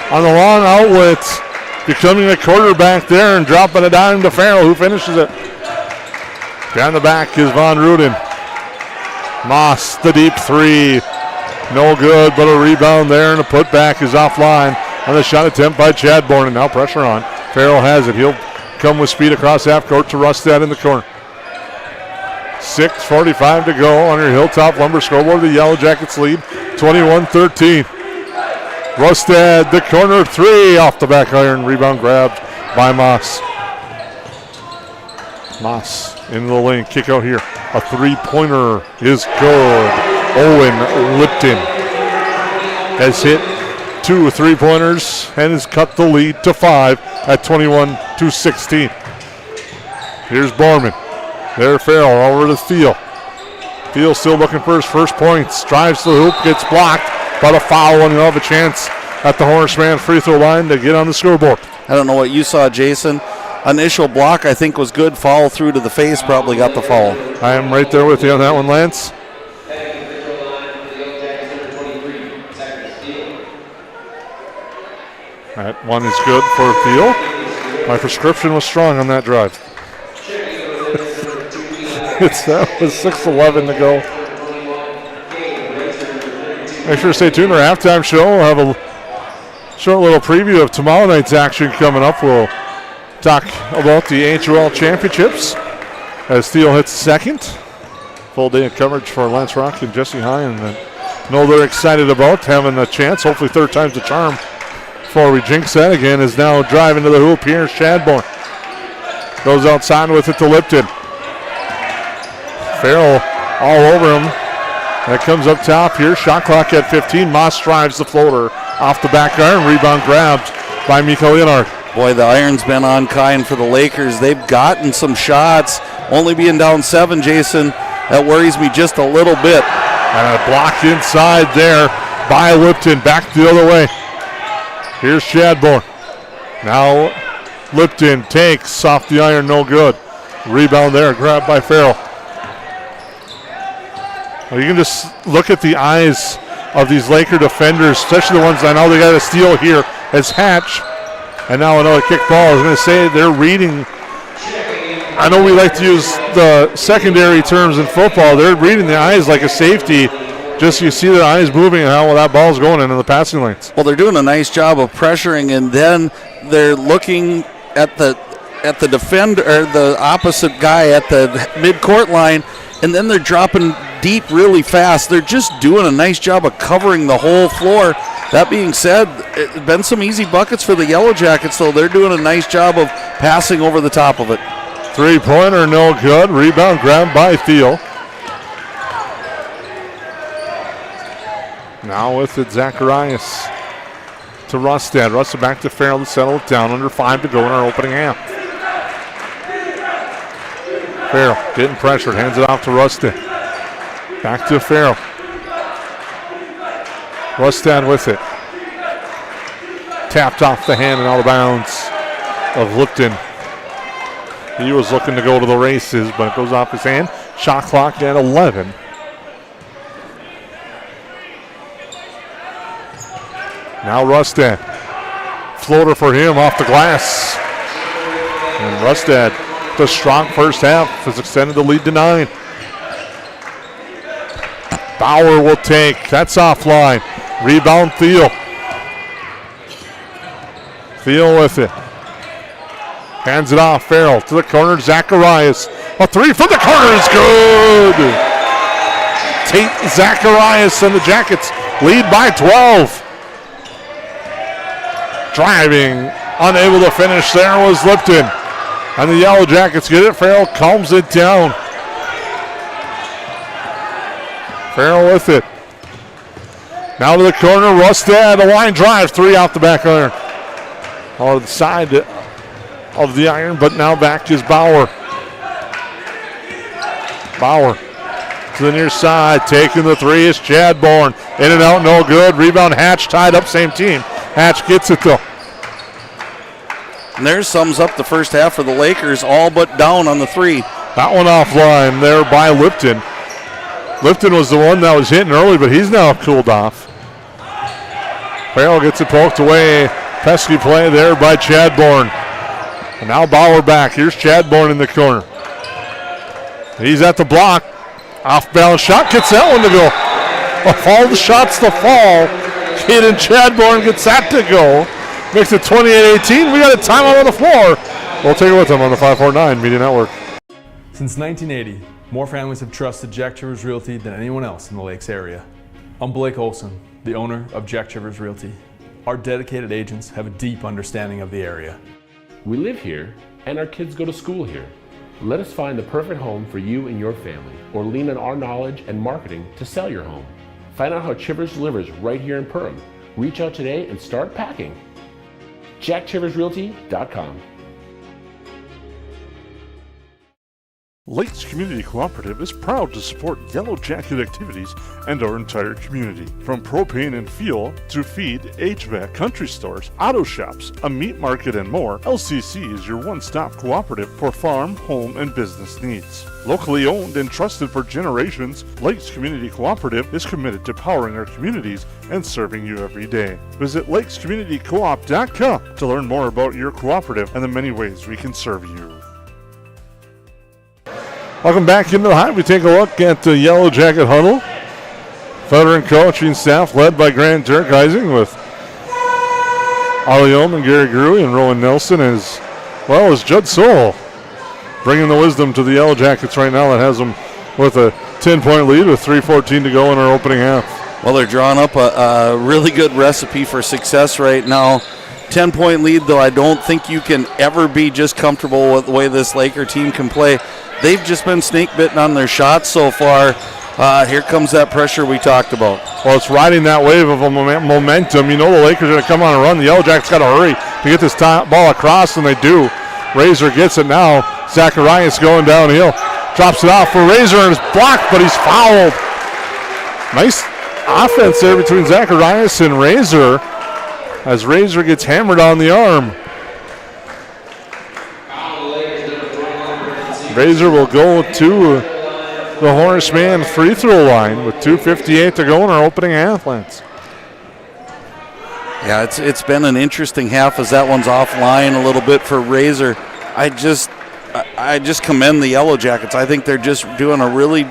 on the long outlet, becoming a quarterback there and dropping a dime to Farrell, who finishes it. Down the back is Von Ruden. Moss, the deep three. No good, but a rebound there, and a putback is offline on the shot attempt by Chad Bourne, and now pressure on. Farrell has it. He'll come with speed across half court to Rustad in the corner. 6:45 to go on your Hilltop Lumber scoreboard. The Yellow Jackets lead 21-13. Rustad, the corner three off the back iron. Rebound grabbed by Moss. Moss into the lane. Kick out here. A three-pointer is good. Owen Lipton has hit 2 3-pointers and has cut the lead to 5 at 21-16. Here's Borman. There Farrell over to Thiel. Thiel still looking for his first points. Drives to the hoop, gets blocked, but a foul, and he'll have a chance at the Horseman free throw line to get on the scoreboard. I don't know what you saw, Jason. Initial block I think was good. Foul through to the face, probably got the foul. I am right there with you on that one, Lance. That one is good for Thiel. My prescription was strong on that drive. That was 6:11 to go. Make sure to stay tuned. Our halftime show. We'll have a short little preview of tomorrow night's action coming up. We'll talk about the AHL championships as Thiel hits second. Full day of coverage for Lance Rock and Jesse High, and know they're excited about having a chance. Hopefully third time's the charm. Before we jinx that again, is now driving to the hoop. Here's Shadbourne. Goes outside with it to Lipton. Farrell all over him. That comes up top here. Shot clock at 15. Moss drives the floater off the back iron. Rebound grabbed by Miko Leonard. Boy, the iron's been on kind for the Lakers. They've gotten some shots. Only being down 7, Jason, that worries me just a little bit. And a block inside there by Lipton. Back the other way. Here's Shadbourne. Now Lipton takes off the iron, no good. Rebound there, grabbed by Farrell. Well, you can just look at the eyes of these Laker defenders, especially the ones I know they got a steal here as Hatch. And now another kick ball. I was going to say they're reading. I know we like to use the secondary terms in football. They're reading the eyes like a safety. Just you see their eyes moving and how that ball's going into the passing lanes. Well, they're doing a nice job of pressuring, and then they're looking at the defender, or the opposite guy at the midcourt line, and then they're dropping deep really fast. They're just doing a nice job of covering the whole floor. That being said, it's been some easy buckets for the Yellow Jackets, though. They're doing a nice job of passing over the top of it. Three-pointer, no good. Rebound grabbed by Thiel. Now with it, Zacharias to Rustad. Rustad back to Farrell to settle it down. Under 5 to go in our opening half. Farrell getting pressured. Hands it off to Rustad. Back to Farrell. Rustad with it. Tapped off the hand and out of bounds of Lipton. He was looking to go to the races, but it goes off his hand. Shot clock at 11. Now Rustad. Floater for him off the glass. And Rustad, the strong first half, has extended the lead to 9. Bauer will take. That's offline. Rebound Thiel. Thiel with it. Hands it off. Farrell to the corner. Zacharias. A three from the corner is good. Tate Zacharias and the Jackets lead by 12. Driving, unable to finish there was Lipton. And the Yellow Jackets get it. Farrell calms it down. Farrell with it. Now to the corner. Rustad, a line drive. 3 off the back iron. On the side of the iron, but now back is Bauer. Bauer to the near side. Taking the 3 is Chadbourne. In and out, no good. Rebound Hatch, tied up, same team. Hatch gets it though. And there sums up the first half for the Lakers, all but down on the 3. That one offline there by Lipton. Lipton was the one that was hitting early, but he's now cooled off. Farrell gets it poked away. Pesky play there by Chadbourne. And now Bauer back. Here's Chadbourne in the corner. He's at the block. Off balance shot, gets that one to go. Of all the shots to fall, Caden Chadbourne gets that to go. Makes it 28-18. We got a timeout on the floor. We'll take it with them on the 549 Media Network. Since 1980, more families have trusted Jack Chivers Realty than anyone else in the Lakes area. I'm Blake Olson, the owner of Jack Chivers Realty. Our dedicated agents have a deep understanding of the area. We live here and our kids go to school here. Let us find the perfect home for you and your family, or lean on our knowledge and marketing to sell your home. Find out how Chivers delivers right here in Perham. Reach out today and start packing. JackChiversRealty.com. Lakes Community Cooperative is proud to support Yellow Jacket activities and our entire community. From propane and fuel to feed, HVAC, country stores, auto shops, a meat market, and more, LCC is your one-stop cooperative for farm, home, and business needs. Locally owned and trusted for generations, Lakes Community Cooperative is committed to powering our communities and serving you every day. Visit lakescommunitycoop.com to learn more about your cooperative and the many ways we can serve you. Welcome back into the Hive. We take a look at the Yellow Jacket huddle. Veteran coaching staff led by Grant Dirkheising with Ollie Ohm, Gary Gruey, and Rowan Nelson, as well as Judd Soul, bringing the wisdom to the Yellow Jackets right now. That has them with a 10-point lead with 3:14 to go in our opening half. Well, they're drawing up a really good recipe for success right now. 10-point lead, though I don't think you can ever be just comfortable with the way this Laker team can play. They've just been snake-bitten on their shots so far. Here comes that pressure we talked about. Well, it's riding that wave of a momentum. You know the Lakers are going to come on a run. The Yellow Jackets got to hurry to get this ball across, and they do. Razor gets it now. Zacharias going downhill. Drops it off for Razor, and it's blocked, but he's fouled. Nice offense there between Zacharias and Razor, as Razor gets hammered on the arm. Razor will go to the Horseman free throw line with 2:58 to go in our opening half, Lance. Yeah, it's been an interesting half as that one's offline a little bit for Razor. I just commend the Yellow Jackets. I think they're just doing a really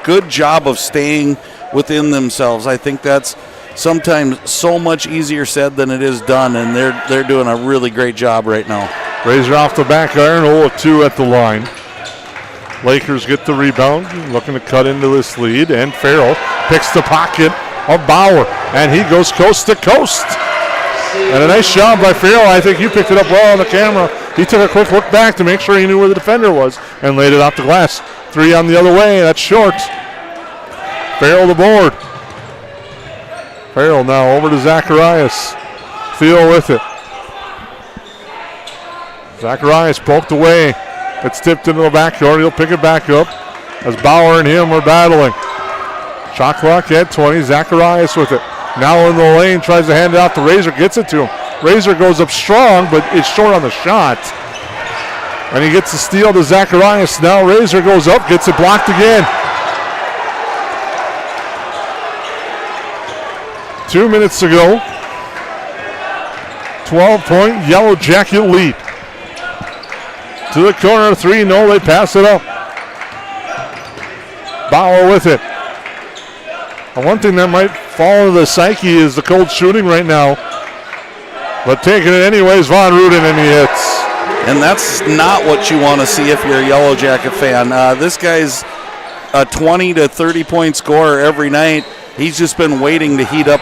good job of staying within themselves. I think that's sometimes so much easier said than it is done, and they're doing a really great job right now. Razor off the back iron, 0-2 at the line. Lakers get the rebound, looking to cut into this lead, and Farrell picks the pocket of Bauer, and he goes coast to coast. And a nice job by Farrell. I think you picked it up well on the camera. He took a quick look back to make sure he knew where the defender was and laid it off the glass. 3 on the other way, that's short. Farrell the board. Farrell now over to Zacharias. Thiel with it. Zacharias poked away. It's tipped into the backcourt. He'll pick it back up as Bauer and him are battling. Shot clock at 20. Zacharias with it. Now in the lane, tries to hand it out to Razor, gets it to him. Razor goes up strong, but it's short on the shot. And he gets the steal to Zacharias. Now Razor goes up, gets it blocked again. 2 minutes to go. 12-point Yellow Jacket lead. To the corner, 3, no, they pass it up. Bauer with it. And one thing that might fall into the psyche is the cold shooting right now. But taking it anyways, Von Ruden, and he hits. And that's not what you want to see if you're a Yellow Jacket fan. This guy's a 20 to 30 point scorer every night. He's just been waiting to heat up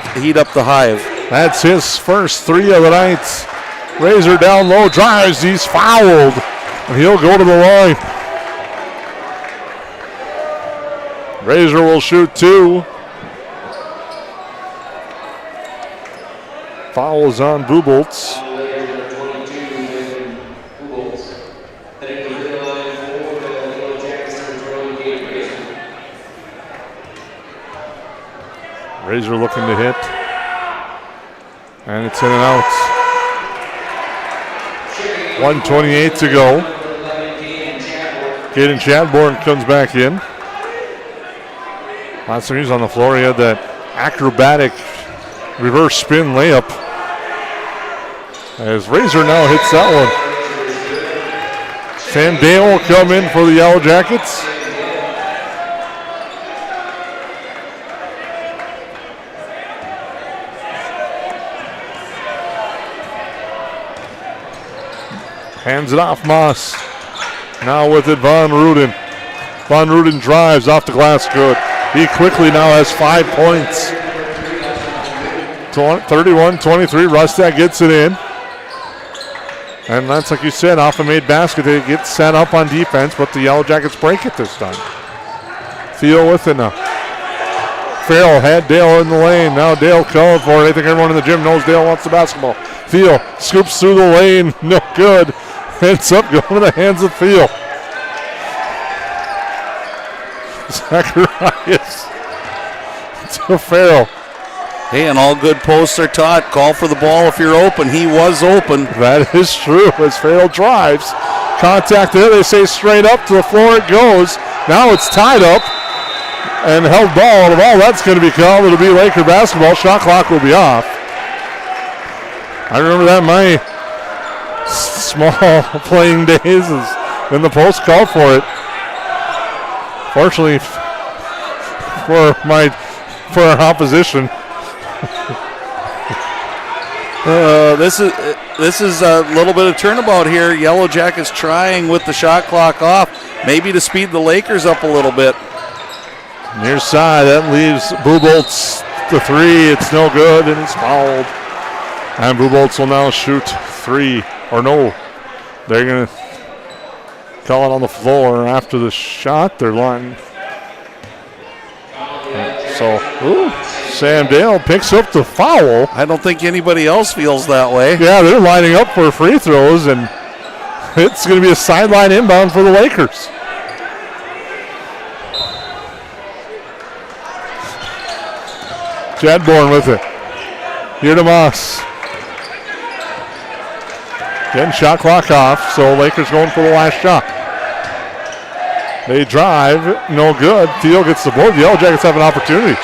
the Hive. That's his first 3 of the night. Razor down low, drives, he's fouled. And he'll go to the line. Razor will shoot 2. Foul is on Buboltz. Razor looking to hit. And it's in and out. 1:28 to go. Caden Chadbourne comes back in. Last time he was on the floor, he had that acrobatic reverse spin layup. As Razor now hits that one. Sam Dale will come in for the Yellow Jackets. Hands it off, Moss. Now with it, Von Ruden. Von Ruden drives off the glass, good. He quickly now has 5 points. 31-23, Rustak gets it in. And that's, like you said, off a made basket. They get set up on defense, but the Yellow Jackets break it this time. Theo with it now. Farrell had Dale in the lane. Now Dale called for it. I think everyone in the gym knows Dale wants the basketball. Theo scoops through the lane. No good. Ends up going to the hands of Theo. Zacharias to Farrell. Hey, and all good posts are taught. Call for the ball if you're open. He was open. That is true as Farrell drives. Contact there. They say straight up to the floor it goes. Now it's tied up and held ball. The ball that's going to be called. It'll be Laker basketball. Shot clock will be off. I remember that in my small playing days when the post called for it. Fortunately for our opposition. This is a little bit of turnabout here. Yellow Jackets trying with the shot clock off, maybe to speed the Lakers up a little bit. Near side, that leaves Buboltz the 3. It's no good, and he's fouled. And Buboltz will now shoot 3. Or no, they're going to call it on the floor after the shot. They're lying. So, Sam Dale picks up the foul. I don't think anybody else feels that way. Yeah, they're lining up for free throws, and it's going to be a sideline inbound for the Lakers. Chadbourne with it. Here to Moss. Again, shot clock off, so Lakers going for the last shot. They drive, no good. Theo gets the board. The Yellow Jackets have an opportunity.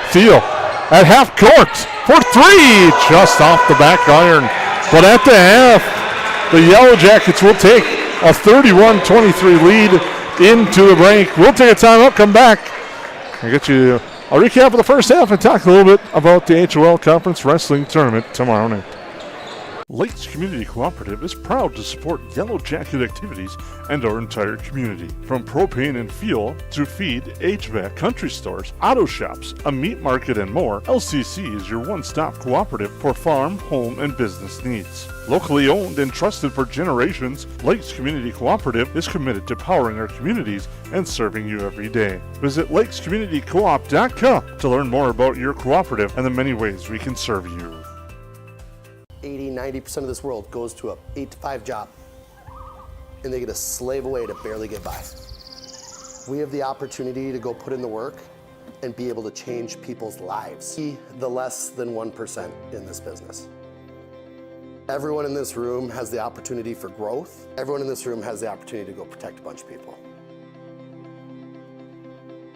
Theo at half court for 3, just off the back iron. But at the half, the Yellow Jackets will take a 31-23 lead into the break. We'll take a timeout, come back, and get you a recap of the first half and talk a little bit about the HOL Conference Wrestling Tournament tomorrow night. Lakes Community Cooperative is proud to support Yellow Jacket activities and our entire community. From propane and fuel to feed, HVAC, country stores, auto shops, a meat market, and more, LCC is your one-stop cooperative for farm, home, and business needs. Locally owned and trusted for generations, Lakes Community Cooperative is committed to powering our communities and serving you every day. Visit lakescommunitycoop.com to learn more about your cooperative and the many ways we can serve you. 80-90% of this world goes to a 8-to-5 job, and they get to slave away to barely get by. We have the opportunity to go put in the work and be able to change people's lives. Be the less than 1% in this business. Everyone in this room has the opportunity for growth. Everyone in this room has the opportunity to go protect a bunch of people.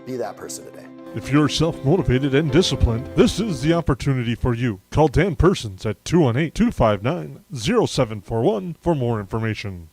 Be that person today. If you're self-motivated and disciplined, this is the opportunity for you. Call Dan Persons at 218-259-0741 for more information.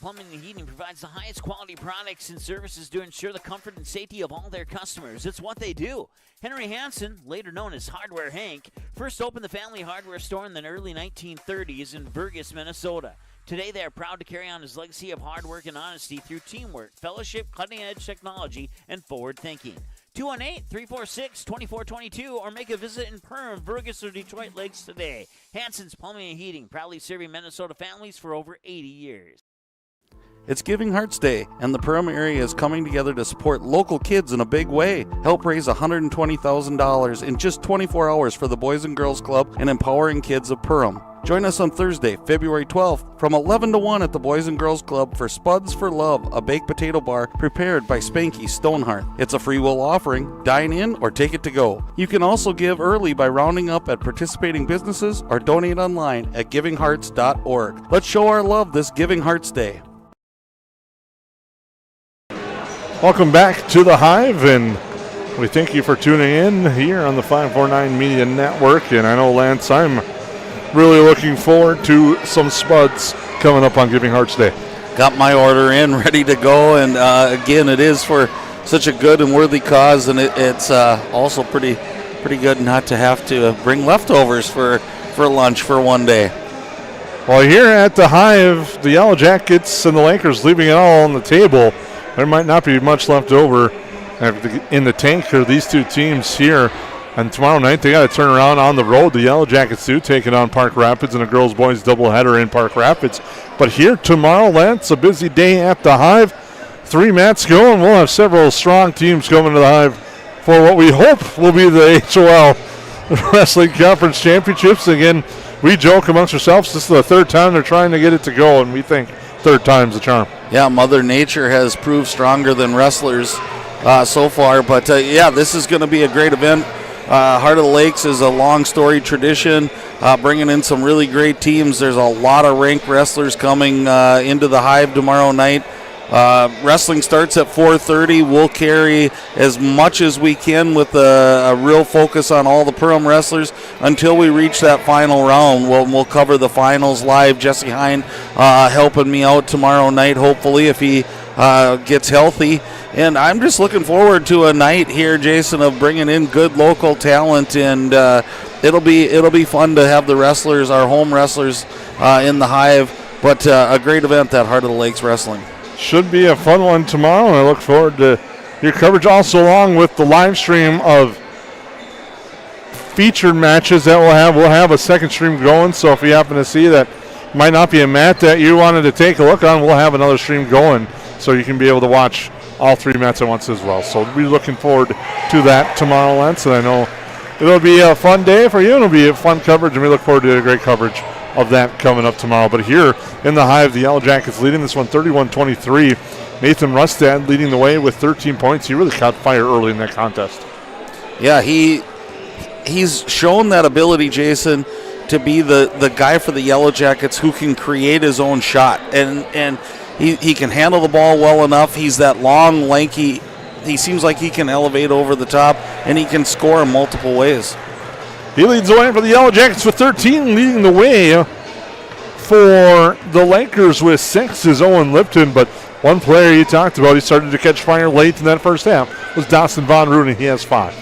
Plumbing and Heating provides the highest quality products and services to ensure the comfort and safety of all their customers. It's what they do. Henry Hansen, later known as Hardware Hank, first opened the family hardware store in the early 1930s in Burgess, Minnesota. Today, they are proud to carry on his legacy of hard work and honesty through teamwork, fellowship, cutting-edge technology, and forward thinking. 218-346-2422 or make a visit in Perham, Burgess, or Detroit Lakes today. Hansen's Plumbing and Heating, proudly serving Minnesota families for over 80 years. It's Giving Hearts Day, and the Perham area is coming together to support local kids in a big way. Help raise $120,000 in just 24 hours for the Boys and Girls Club and Empowering Kids of Perham. Join us on Thursday, February 12th from 11 to 1 at the Boys and Girls Club for Spuds for Love, a baked potato bar prepared by Spanky Stonehearth. It's a free will offering. Dine in or take it to go. You can also give early by rounding up at participating businesses or donate online at givinghearts.org. Let's show our love this Giving Hearts Day. Welcome back to the Hive, and we thank you for tuning in here on the 549 Media Network. And I know, Lance, I'm really looking forward to some spuds coming up on Giving Hearts Day. Got my order in, ready to go, and again, it is for such a good and worthy cause, and it's also pretty good not to have to bring leftovers for lunch for one day. Well, here at the Hive, the Yellowjackets and the Lakers leaving it all on the table. There might not be much left over in the tank for these two teams here. And tomorrow night, they got to turn around on the road. The Yellowjackets do, taking on Park Rapids in a girls-boys doubleheader in Park Rapids. But here tomorrow, Lance, a busy day at the Hive. 3 mats going. We'll have several strong teams coming to the Hive for what we hope will be the HOL Wrestling Conference Championships. Again, we joke amongst ourselves, this is the third time they're trying to get it to go, and we think third time's the charm. Yeah, Mother Nature has proved stronger than wrestlers so far. But, this is going to be a great event. Heart of the Lakes is a long story tradition, bringing in some really great teams. There's a lot of ranked wrestlers coming into the Hive tomorrow night. Wrestling starts at 4:30. We'll carry as much as we can with a real focus on all the Perham wrestlers until we reach that final round. We'll cover the finals live. Jesse Hine helping me out tomorrow night, hopefully, if he gets healthy. And I'm just looking forward to a night here, Jason, of bringing in good local talent, and it'll be fun to have the wrestlers, our home wrestlers, in the Hive. But a great event, that Heart of the Lakes Wrestling. Should be a fun one tomorrow, and I look forward to your coverage also, along with the live stream of featured matches that we'll have. We'll have a second stream going, so if you happen to see that might not be a mat that you wanted to take a look on, we'll have another stream going, so you can be able to watch all 3 mats at once as well. So we'll be looking forward to that tomorrow, Lance, and I know it'll be a fun day for you, and it'll be a fun coverage, and we look forward to a great coverage of that coming up tomorrow. But here in the Hive, the Yellowjackets leading this one 31-23. Nathan Rustad leading the way with 13 points. He really caught fire early in that contest. Yeah, he's shown that ability, Jason, to be the guy for the Yellowjackets who can create his own shot. And he can handle the ball well enough. He's that long, lanky. He seems like he can elevate over the top, and he can score in multiple ways. He leads the way for the Yellowjackets with 13, leading the way for the Lakers with 6 is Owen Lipton. But one player you talked about, he started to catch fire late in that first half, was Dawson Von Rooney. He has 5.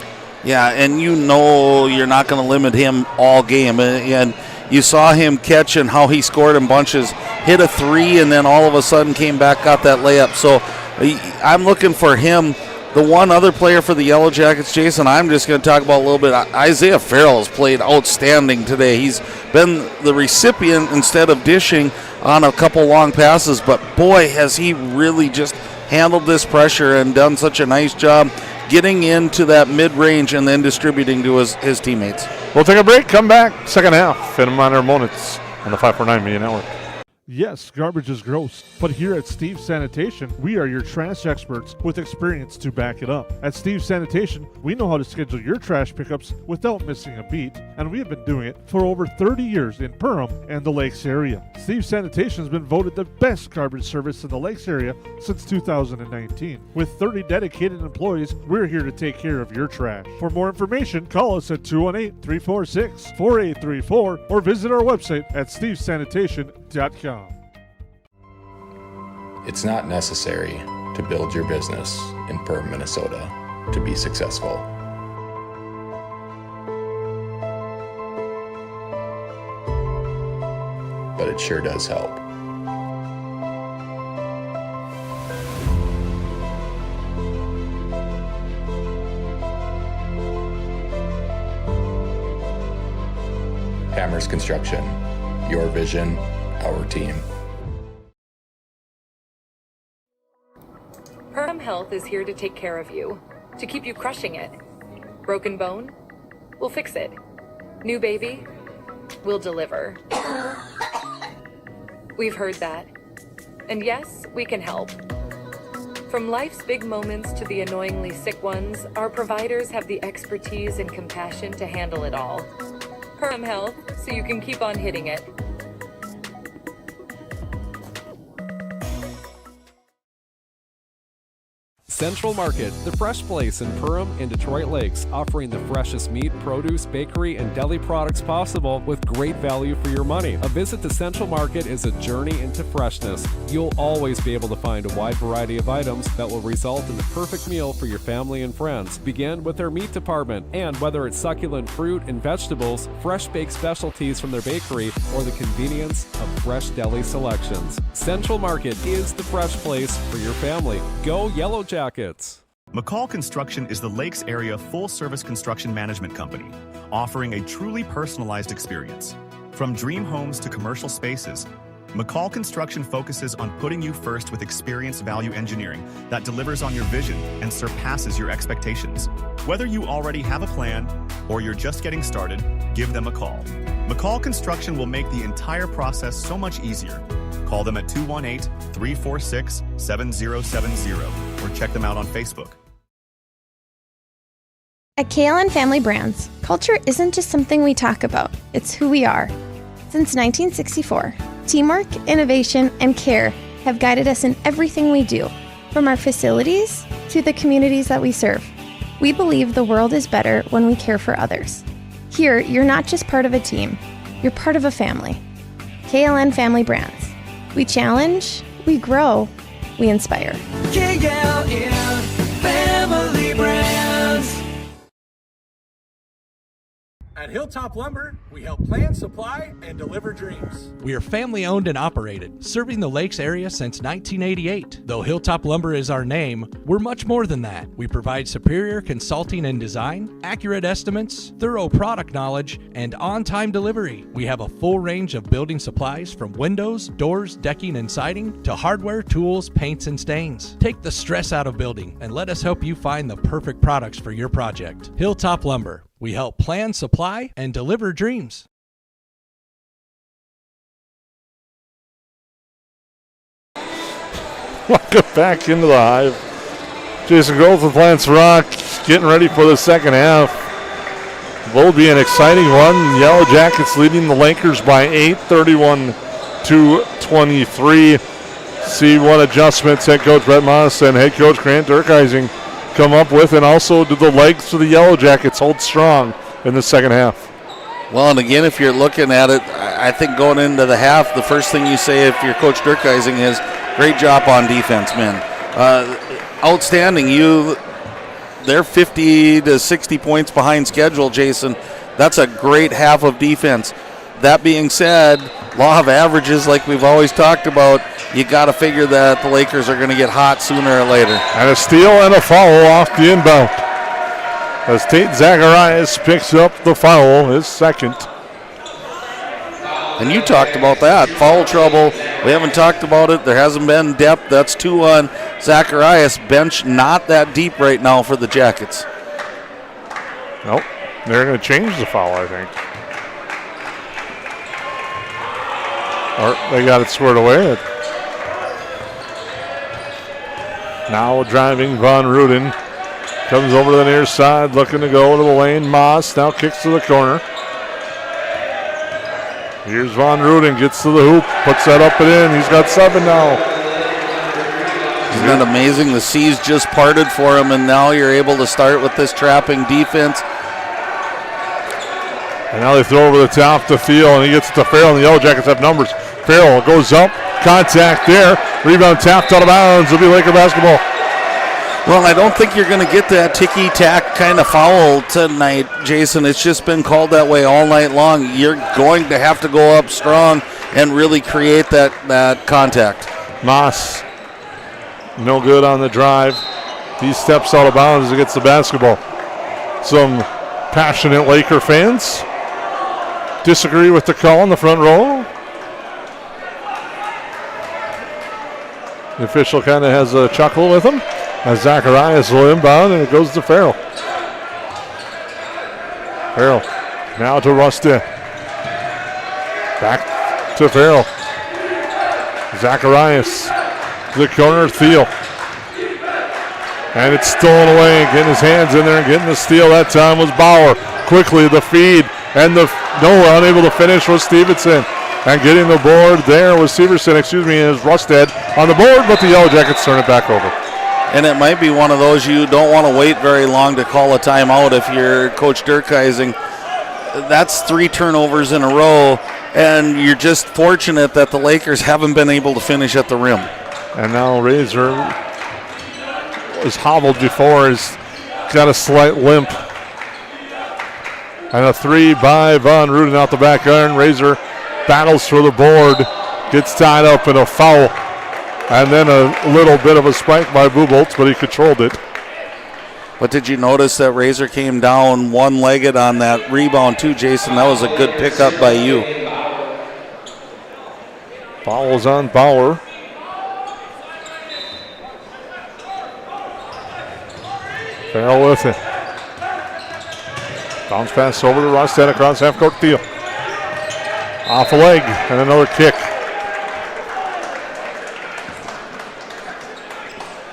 Yeah, and you know you're not going to limit him all game. And you saw him catch and how he scored in bunches, hit a 3, and then all of a sudden came back, got that layup. So I'm looking for him. The one other player for the Yellowjackets, Jason, I'm just going to talk about a little bit. Isaiah Farrell has played outstanding today. He's been the recipient instead of dishing on a couple long passes, but boy, has he really just handled this pressure and done such a nice job getting into that mid-range and then distributing to his teammates. We'll take a break, come back, second half in a minor moments on the 549 Media Network. Yes, garbage is gross, but here at Steve's Sanitation, we are your trash experts with experience to back it up. At Steve's Sanitation, we know how to schedule your trash pickups without missing a beat, and we have been doing it for over 30 years in Perham and the Lakes area. Steve's Sanitation has been voted the best garbage service in the Lakes area since 2019. With 30 dedicated employees, we're here to take care of your trash. For more information, call us at 218-346-4834 or visit our website at stevesanitation.com. It's not necessary to build your business in Perham, Minnesota to be successful. But it sure does help. Hammers Construction, your vision, our team. Perham Health is here to take care of you, to keep you crushing it. Broken bone? We'll fix it. New baby? We'll deliver. We've heard that. And yes, we can help. From life's big moments to the annoyingly sick ones, our providers have the expertise and compassion to handle it all. Perham Health, so you can keep on hitting it. Central Market, the fresh place in Perham and Detroit Lakes, offering the freshest meat, produce, bakery, and deli products possible with great value for your money. A visit to Central Market is a journey into freshness. You'll always be able to find a wide variety of items that will result in the perfect meal for your family and friends. Begin with their meat department, and whether it's succulent fruit and vegetables, fresh baked specialties from their bakery, or the convenience of fresh deli selections, Central Market is the fresh place for your family. Go Yellowjackets! McCall Construction is the Lakes area full-service construction management company, offering a truly personalized experience. From dream homes to commercial spaces, McCall Construction focuses on putting you first with experienced value engineering that delivers on your vision and surpasses your expectations. Whether you already have a plan or you're just getting started, give them a call. McCall Construction will make the entire process so much easier. Call them at 218-346-7070 or check them out on Facebook. At KLN Family Brands, culture isn't just something we talk about, it's who we are. Since 1964, teamwork, innovation, and care have guided us in everything we do, from our facilities to the communities that we serve. We believe the world is better when we care for others. Here, you're not just part of a team, you're part of a family. KLN Family Brands. We challenge, we grow, we inspire. KLN Family Brands. At Hilltop Lumber, we help plan, supply, and deliver dreams. We are family owned and operated, serving the Lakes area since 1988. Though Hilltop Lumber is our name, we're much more than that. We provide superior consulting and design, accurate estimates, thorough product knowledge, and on-time delivery. We have a full range of building supplies from windows, doors, decking, and siding to hardware, tools, paints, and stains. Take the stress out of building and let us help you find the perfect products for your project. Hilltop Lumber. We help plan, supply, and deliver dreams. Welcome back into the Hive. Jason Groth with Lance Rock getting ready for the second half. Will be an exciting one. Yellowjackets leading the Lakers by 8, 31-23. See what adjustments head coach Brett Moss and head coach Grant Durkheising come up with, and also do the legs for the Yellowjackets hold strong in the second half. Well, and again, if you're looking at it, I think going into the half, the first thing you say if you're Coach Durkheising is, great job on defense, men. Outstanding. They're 50 to 60 points behind schedule, Jason. That's a great half of defense. That being said, law of averages, like we've always talked about, you got to figure that the Lakers are going to get hot sooner or later. And a steal and a foul off the inbound. As Tate Zacharias picks up the foul, his second. And you talked about that. Foul trouble. We haven't talked about it. There hasn't been depth. That's 2 on Zacharias. Bench not that deep right now for the Jackets. Nope. They're going to change the foul, I think. Or they got it squared away. Now driving Von Ruden. Comes over to the near side, looking to go to the lane. Moss now kicks to the corner. Here's Von Ruden, gets to the hoop, puts that up and in. He's got 7 now. Isn't that amazing? The seas just parted for him, and now you're able to start with this trapping defense. And now they throw over the top to Thiel, and he gets it to Farrell, and the Yellowjackets have numbers. Farrell goes up, contact there. Rebound tapped out of bounds. It'll be Laker basketball. Well, I don't think you're going to get that ticky-tack kind of foul tonight, Jason. It's just been called that way all night long. You're going to have to go up strong and really create that contact. Moss, no good on the drive. He steps out of bounds as he gets the basketball. Some passionate Laker fans disagree with the call in the front row. The official kind of has a chuckle with him. As Zacharias will inbound, and it goes to Farrell. Farrell now to Rustin. Back to Farrell. Zacharias to the corner, Thiel. And it's stolen away, getting his hands in there and getting the steal. That time was Bauer. Quickly the feed, and unable to finish was Stevenson. And getting the board there was Severson, is Rusted on the board, but the Yellow Jackets turn it back over. And it might be one of those you don't want to wait very long to call a timeout if you're Coach Durkheising. That's 3 turnovers in a row, and you're just fortunate that the Lakers haven't been able to finish at the rim. And now Razor was hobbled before. He's got a slight limp. And a 3 by Vaughn, rooting out the back iron. Razor battles for the board, gets tied up in a foul. And then a little bit of a spike by Buboltz, but he controlled it. But did you notice that Razor came down one-legged on that rebound too, Jason? That was a good pickup by you. Fouls on Bauer. Farrell with it. Bounce pass over to Rosted across half-court field. Off a leg and another kick.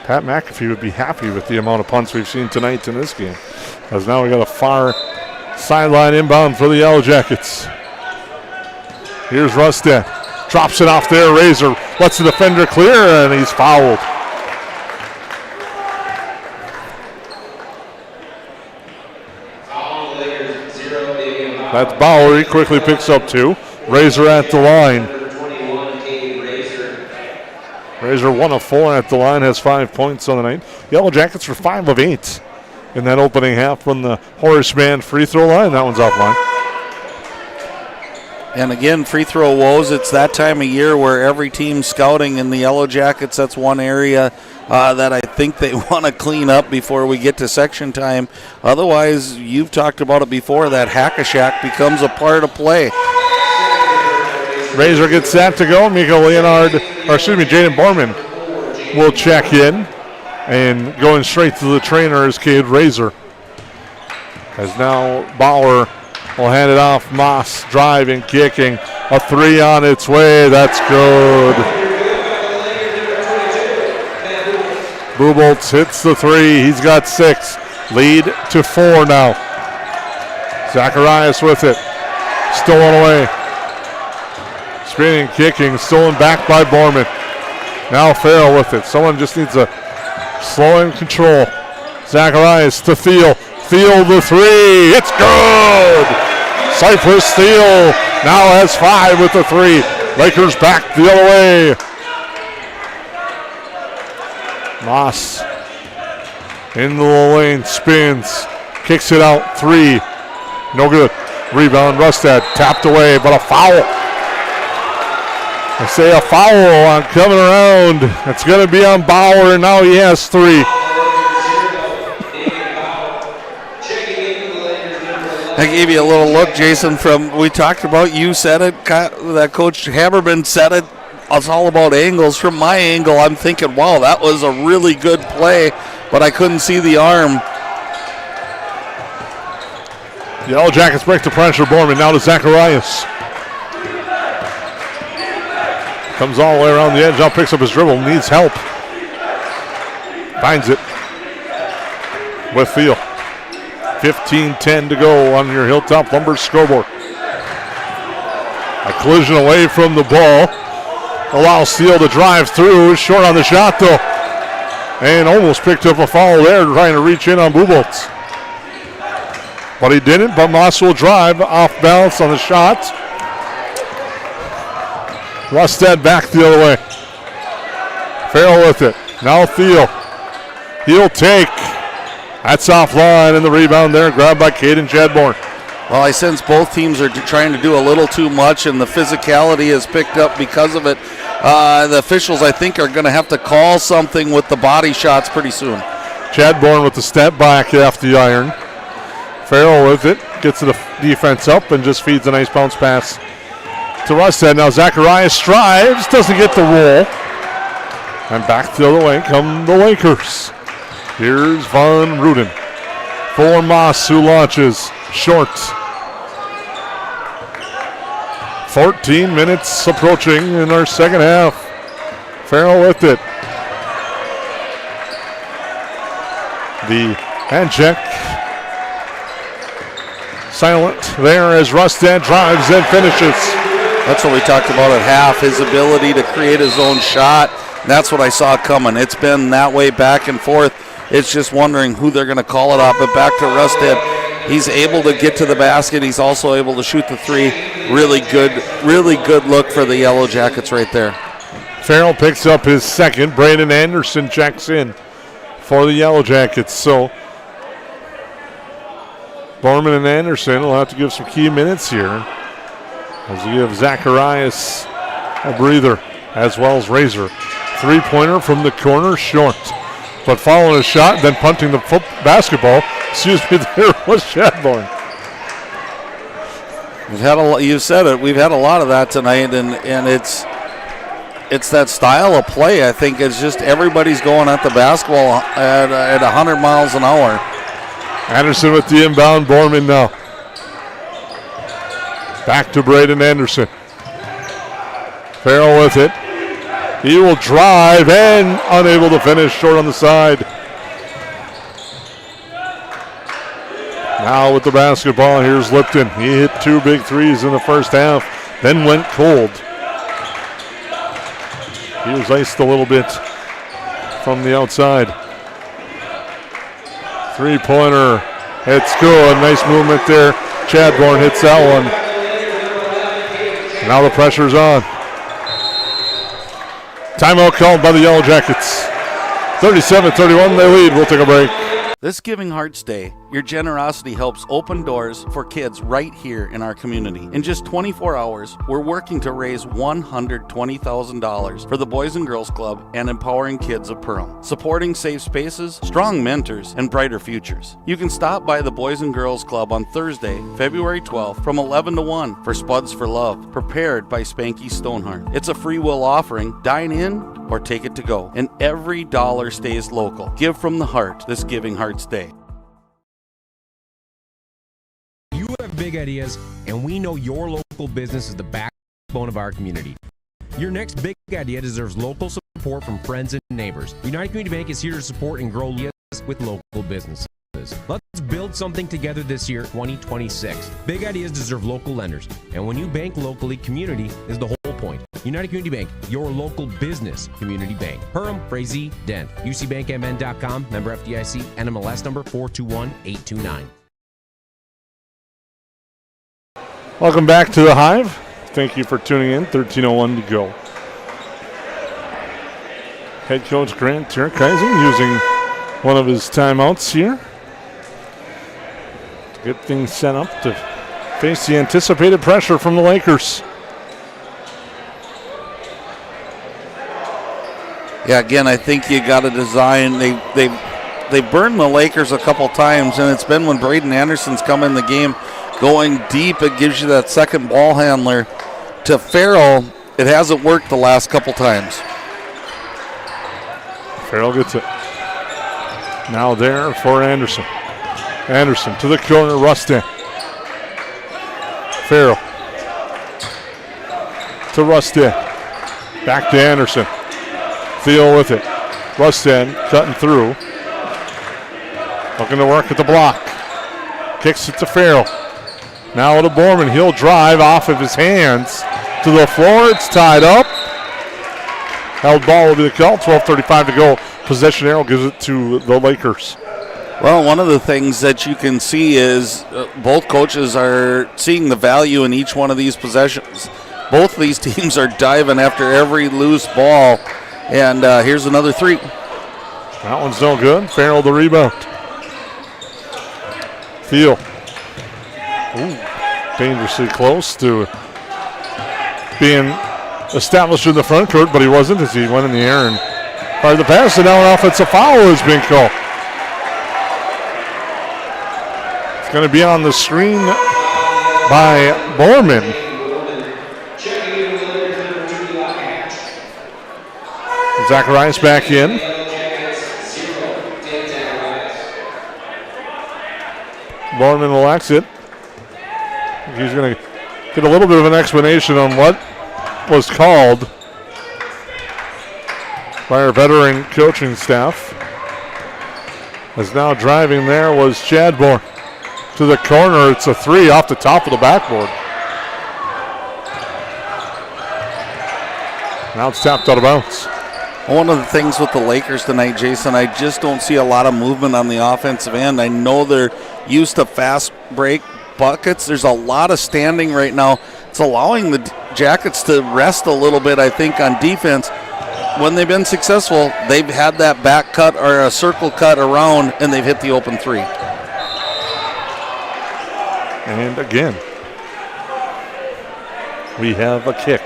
Pat McAfee would be happy with the amount of punts we've seen tonight in this game. As now we got a far sideline inbound for the Yellow Jackets. Here's Rusted. Drops it off there. Razor lets the defender clear, and he's fouled. That's Bauer. He quickly picks up 2. Razor at the line. Razor 1 of 4 at the line, has 5 points on the night. Yellow Jackets were 5 of 8 in that opening half from the Horseman free throw line. That one's offline. And again, free throw woes. It's that time of year where every team's scouting in the Yellow Jackets. That's one area that I think they want to clean up before we get to section time. Otherwise, you've talked about it before, that hack-a-shack becomes a part of play. Razor gets that to go. Jaden Borman will check in. And going straight to the trainer is Cade Razor. As now Bauer will hand it off. Moss driving, kicking. A 3 on its way. That's good. Buboltz hits the 3. He's got 6. Lead to 4 now. Zacharias with it. Stolen away. Spinning, kicking, stolen back by Borman. Now Farrell with it. Someone just needs a slow and control. Zacharias to Thiel. Thiel the 3. It's good! Cypress Thiel now has 5 with the 3. Lakers back the other way. Moss in the lane, spins, kicks it out, 3. No good. Rebound, Rustad tapped away, but a foul. I say a foul on coming around. It's going to be on Bauer, and now he has 3. I gave you a little look, Jason, we talked about, you said it, that Coach Haberman said it. It's all about angles. From my angle, I'm thinking, wow, that was a really good play, but I couldn't see the arm. The Yellow Jackets break the pressure. Borman now to Zacharias. Comes all the way around the edge, now picks up his dribble, needs help. Finds it with Thiel. 15-10 to go on your Hilltop Lumber scoreboard. A collision away from the ball. Allows Thiel to drive through. Short on the shot though. And almost picked up a foul there, trying to reach in on Buboltz. But he didn't, but Moss will drive off balance on the shot. Rustad back the other way. Farrell with it. Now Thiel. He'll take. That's offline, and the rebound there grabbed by Caden Chadbourne. Well, I sense both teams are trying to do a little too much, and the physicality has picked up because of it. The officials, I think, are going to have to call something with the body shots pretty soon. Chadbourne with the step back off the iron. Farrell with it. Gets the defense up and just feeds a nice bounce pass to Rustad. Now Zacharias strives, doesn't get the roll. And back the other way come the Lakers. Here's Von Ruden for Moss, who launches short. 14 minutes approaching in our second half. Farrell with it. The hand check. Silent there as Rustad drives and finishes. That's what we talked about at half, his ability to create his own shot. That's what I saw coming. It's been that way back and forth. It's just wondering who they're going to call it off. But back to Rustad. He's able to get to the basket. He's also able to shoot the three. Really good look for the Yellow Jackets right there. Farrell picks up his second. Braden Anderson checks in for the Yellow Jackets. So Borman and Anderson will have to give some key minutes here as we give Zacharias a breather as well as Razor. Three-pointer from the corner, short. But following a shot, then punting the basketball. Excuse me, there was Chadbourne. We've had you said it. We've had a lot of that tonight, and it's that style of play. I think it's just everybody's going at the basketball at 100 miles an hour. Anderson with the inbound. Borman now. Back to Braden Anderson. Farrell with it. He will drive and unable to finish, short on the side. Now with the basketball, here's Lipton. He hit 2 big threes in the first half, then went cold. He was iced a little bit from the outside. Three-pointer, it's good. Nice movement there. Chadbourne hits that one. Now the pressure's on. Timeout called by the Yellow Jackets. 37-31, they lead. We'll take a break. This Giving Hearts Day, your generosity helps open doors for kids right here in our community. In just 24 hours, we're working to raise $120,000 for the Boys and Girls Club and empowering kids of Perham, supporting safe spaces, strong mentors, and brighter futures. You can stop by the Boys and Girls Club on Thursday, February 12th from 11 to 1 for Spuds for Love, prepared by Spanky Stoneheart. It's a free will offering. Dine in or take it to go, and every dollar stays local. Give from the heart this Giving Hearts Day. You have big ideas, and we know your local business is the backbone of our community. Your next big idea deserves local support from friends and neighbors. United Community Bank is here to support and grow ideas with local businesses. Let's build something together this year, 2026. Big ideas deserve local lenders, and when you bank locally, community is the whole point. United Community Bank, your local business community bank. Perham, Frazee, Dent. UCBankMN.com, member FDIC, NMLS number 421829. Welcome back to the Hive. Thank you for tuning in. 13:01 to go. Head coach Grant Tierkeisen using one of his timeouts here to get things set up to face the anticipated pressure from the Lakers. Yeah, again, I think you got to design. They burned the Lakers a couple times, and it's been when Braden Anderson's come in the game going deep. It gives you that second ball handler. To Farrell, it hasn't worked the last couple times. Farrell gets it. Now there for Anderson. Anderson to the corner, Rustin. Farrell to Rustin. Back to Anderson. Thiel with it. Rustin cutting through. Looking to work at the block. Kicks it to Farrell. Now to Borman. He'll drive off of his hands to the floor. It's tied up. Held ball will be the call. 12:35 to go. Possession arrow gives it to the Lakers. Well, one of the things that you can see is both coaches are seeing the value in each one of these possessions. both of these teams are diving after every loose ball. And here's another three. That one's no good. Farrell the rebound. Thiel. Ooh, dangerously close to being established in the front court, but he wasn't as he went in the air and fired the pass, and now an offensive foul has been called. It's going to be on the screen by Borman. Zacharias back in. Borman will exit. He's going to get a little bit of an explanation on what was called by our veteran coaching staff. As now driving there was Chadbourne to the corner. It's a three off the top of the backboard. Now it's tapped out of bounds. One of the things with the Lakers tonight, Jason, I just don't see a lot of movement on the offensive end. I know they're used to fast break buckets. There's a lot of standing right now. It's allowing the Jackets to rest a little bit, I think, on defense. When they've been successful, they've had that back cut or a circle cut around, and they've hit the open three. And again, we have a kick.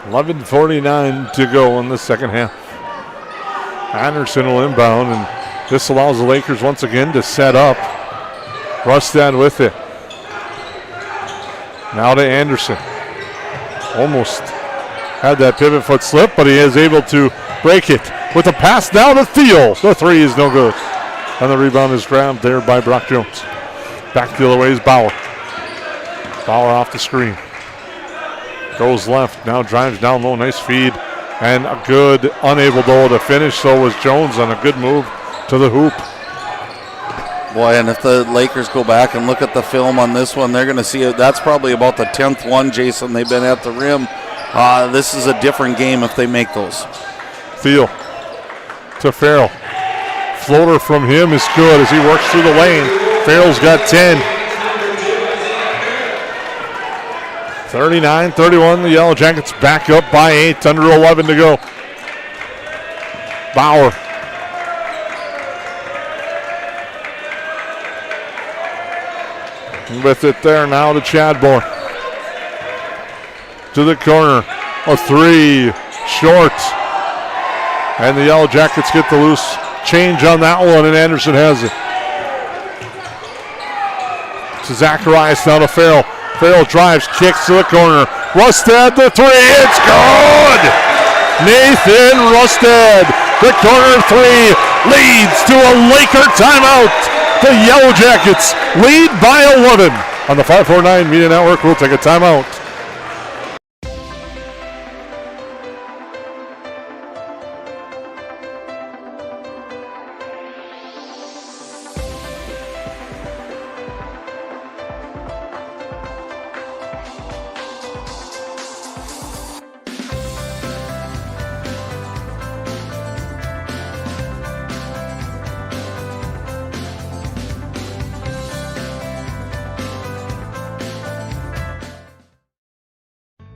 11:49 to go in the second half. Anderson will inbound, and this allows the Lakers once again to set up. Rustad with it. Now to Anderson. Almost had that pivot foot slip, but he is able to break it with a pass now to Thiel. The three is no good. And the rebound is grabbed there by Brock Jones. Back the other way is Bauer. Bauer off the screen. Goes left, now drives down low, nice feed. And a good, unable though to finish, so was Jones on a good move to the hoop. Boy, and if the Lakers go back and look at the film on this one, they're going to see it. That's probably about the 10th one, Jason, they've been at the rim. This is a different game if they make those. Thiel to Farrell. Floater from him is good as he works through the lane. Farrell's got 10. 39-31, the Yellow Jackets back up by 8, under 11 to go. Bauer. With it there now to Chadbourne. To the corner, a three, short. And the Yellow Jackets get the loose change on that one, and Anderson has it. To Zacharias, now to Farrell. Farrell drives, kicks to the corner. Rustad, the three, it's good! Nathan Rustad, the corner three, leads to a Laker timeout. The Yellow Jackets lead by 11. On the 549 Media Network, we'll take a timeout.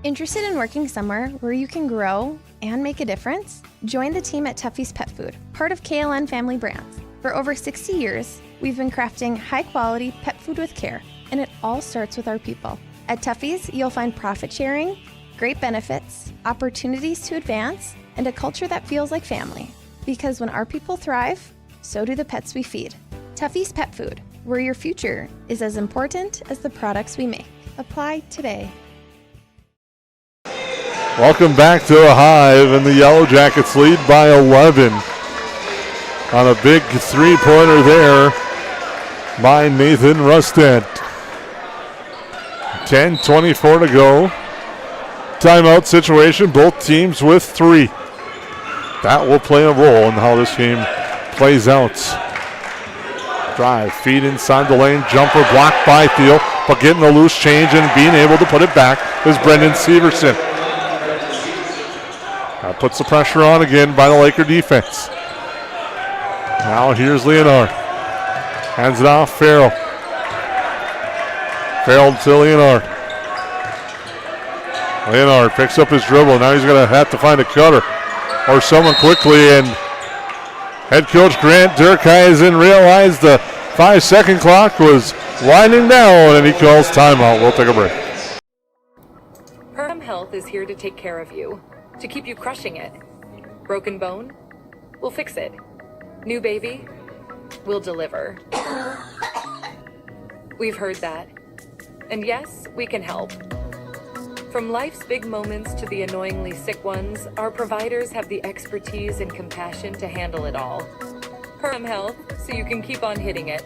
Interested in working somewhere where you can grow and make a difference? Join the team at Tuffy's Pet Food, part of KLN Family Brands. For over 60 years, we've been crafting high-quality pet food with care, and it all starts with our people. At Tuffy's, you'll find profit sharing, great benefits, opportunities to advance, and a culture that feels like family. Because when our people thrive, so do the pets we feed. Tuffy's Pet Food, where your future is as important as the products we make. Apply today. Welcome back to the Hive, and the Yellow Jackets lead by 11 on a big three-pointer there by Nathan Rustad. 10:24 to go. Timeout situation, both teams with three. That will play a role in how this game plays out. Drive, feed inside the lane, jumper blocked by Thiel, but getting a loose change and being able to put it back is Brendan Severson. That puts the pressure on again by the Laker defense. Now here's Leonard. Hands it off, Farrell. Farrell to Leonard. Leonard picks up his dribble. Now he's going to have to find a cutter or someone quickly. And head coach Grant Durkheisen realized the 5-second clock was winding down, and he calls timeout. We'll take a break. Perham Health is here to take care of you, to keep you crushing it. Broken bone? We'll fix it. New baby? We'll deliver. We've heard that. And yes, we can help. From life's big moments to the annoyingly sick ones, our providers have the expertise and compassion to handle it all. Perham Health, so you can keep on hitting it.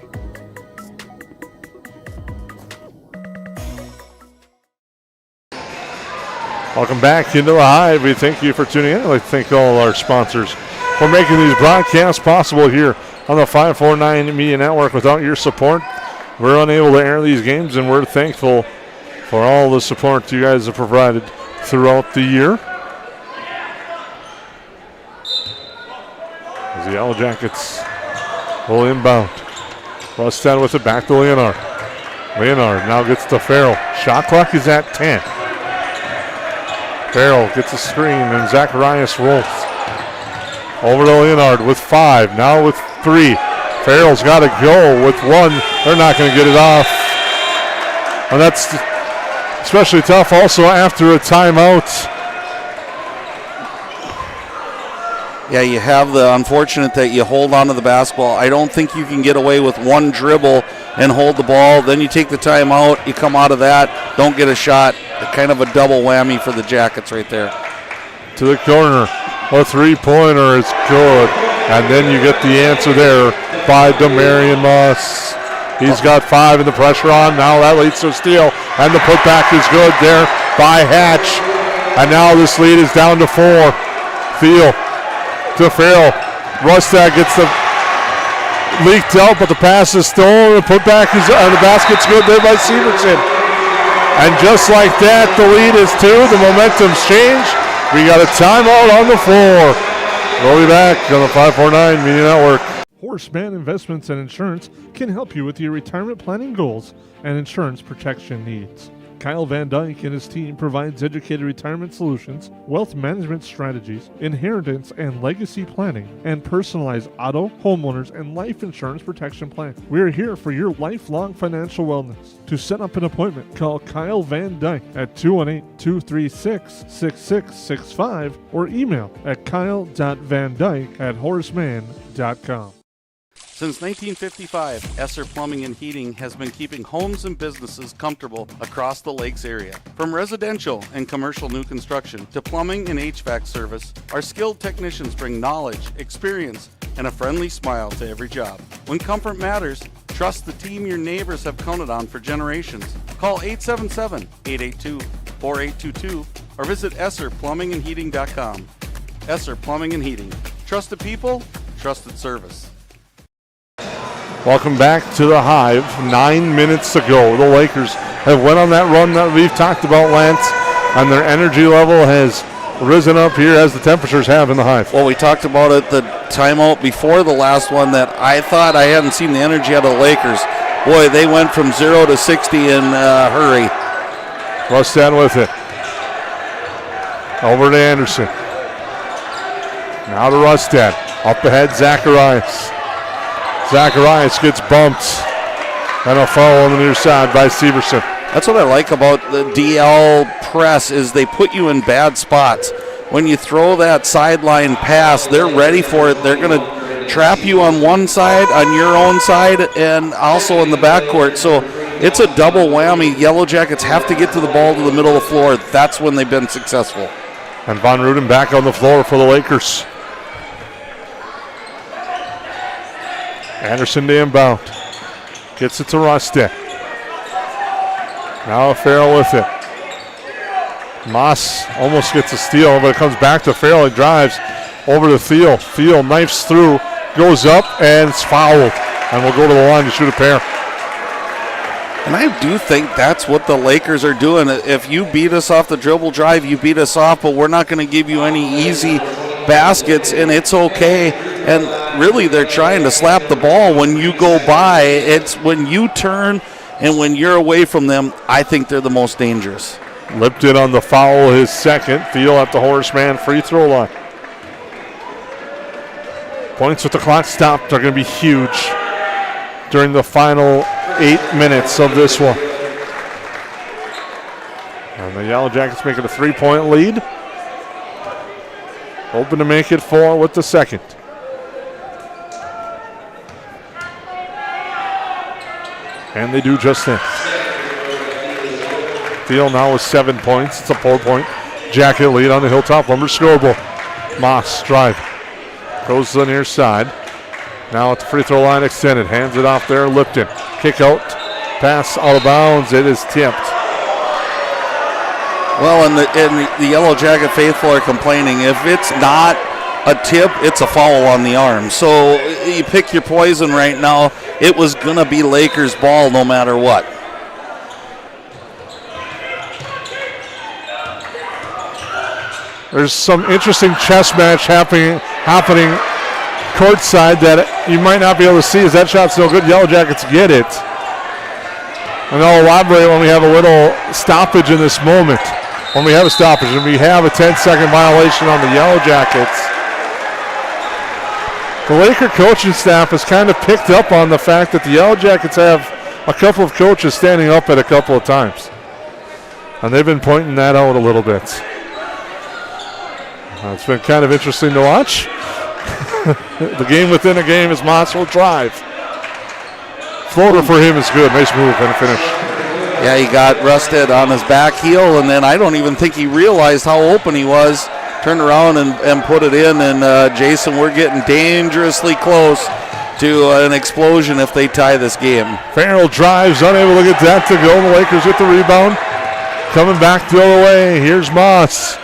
Welcome back into the Hive. We thank you for tuning in. I'd like to thank all our sponsors for making these broadcasts possible here on the 549 Media Network. Without your support, we're unable to air these games, and we're thankful for all the support you guys have provided throughout the year. As the Yellowjackets will inbound. Rustad with it back to Leonard. Leonard now gets to Farrell. Shot clock is at 10. Farrell gets a screen, and Zacharias rolls. Over to Leonard with 5, now with 3. Farrell's got to go with 1. They're not going to get it off. And that's especially tough also after a timeout. Yeah, you have the unfortunate that you hold on to the basketball. I don't think you can get away with one dribble and hold the ball. Then you take the timeout, you come out of that, don't get a shot. Kind of a double whammy for the Jackets right there. To the corner. A three-pointer is good. And then you get the answer there by Demarion Moss. He's got 5 and the pressure on. Now that leads to a steal. And the putback is good there by Hatch. And now this lead is down to 4. Field to Farrell. Rustad gets the leaked out, but the pass is stolen. The putback is on the basket's good there by Severson. And just like that, the lead is 2. The momentum's changed. We got a timeout on the floor. We'll be back on the 549 Media Network. Horseman Investments and Insurance can help you with your retirement planning goals and insurance protection needs. Kyle Van Dyke and his team provides educated retirement solutions, wealth management strategies, inheritance and legacy planning, and personalized auto, homeowners, and life insurance protection plans. We are here for your lifelong financial wellness. To set up an appointment, call Kyle Van Dyke at 218-236-6665 or email at kyle.vandyke@horseman.com. Since 1955, Esser Plumbing and Heating has been keeping homes and businesses comfortable across the Lakes area. From residential and commercial new construction to plumbing and HVAC service, our skilled technicians bring knowledge, experience, and a friendly smile to every job. When comfort matters, trust the team your neighbors have counted on for generations. Call 877-882-4822 or visit EsserPlumbingandHeating.com. Esser Plumbing and Heating. Trusted people, trusted service. Welcome back to the Hive. 9 minutes to go. The Lakers have went on that run that we've talked about, Lance, and their energy level has risen up here as the temperatures have in the Hive. Well, we talked about it, the timeout before the last one, that I thought I hadn't seen the energy out of the Lakers. Boy, they went from 0 to 60 in a hurry. Rustad with it. Over to Anderson. Now to Rustad. Up ahead, Zacharias. Zacharias gets bumped. And a foul on the near side by Severson. That's what I like about the DL press is they put you in bad spots. When you throw that sideline pass, they're ready for it. They're going to trap you on one side, on your own side, and also in the backcourt. So it's a double whammy. Yellowjackets have to get to the ball to the middle of the floor. That's when they've been successful. And Von Ruden back on the floor for the Lakers. Anderson to inbound. Gets it to Rustad. Now Farrell with it. Moss almost gets a steal, but it comes back to Farrell. He drives over to Thiel. Thiel knifes through, goes up, and it's fouled. And will go to the line to shoot a pair. And I do think that's what the Lakers are doing. If you beat us off the dribble drive, you beat us off, but we're not going to give you any easy baskets, and it's okay. And really, they're trying to slap the ball when you go by. It's when you turn and when you're away from them, I think they're the most dangerous. Lipton on the foul, his second. Thiel at the Horseman free throw line. Points with the clock stopped are going to be huge during the final 8 minutes of this one. And the Yellow Jackets make it a 3-point lead. Hoping to make it 4 with the second. And they do just that. Thiel now with 7 points. It's a 4-point Jacket lead on the Hilltop Lumber scoreboard. Moss drive. Goes to the near side. Now at the free throw line extended. Hands it off there. Lipton. Kick out. Pass out of bounds. It is tipped. Well, and the Yellow Jacket faithful are complaining. If it's not a tip, it's a foul on the arm. So you pick your poison right now. It was going to be Lakers' ball no matter what. There's some interesting chess match happening courtside that you might not be able to see as that shot's no good. Yellow Jackets get it. And I'll elaborate when we have a little stoppage in this moment. When we have a stoppage and we have a 10-second violation on the Yellow Jackets. The Laker coaching staff has kind of picked up on the fact that the Yellow Jackets have a couple of coaches standing up at a couple of times. And they've been pointing that out a little bit. It's been kind of interesting to watch. The game within a game is Moss will drive. Floater for him is good. Nice move and a finish. Yeah, he got Rusted on his back heel, and then I don't even think he realized how open he was. Turned around and put it in, and Jason, we're getting dangerously close to an explosion if they tie this game. Farrell drives, unable to get that to go. The Lakers with the rebound. Coming back the other way. Here's Moss.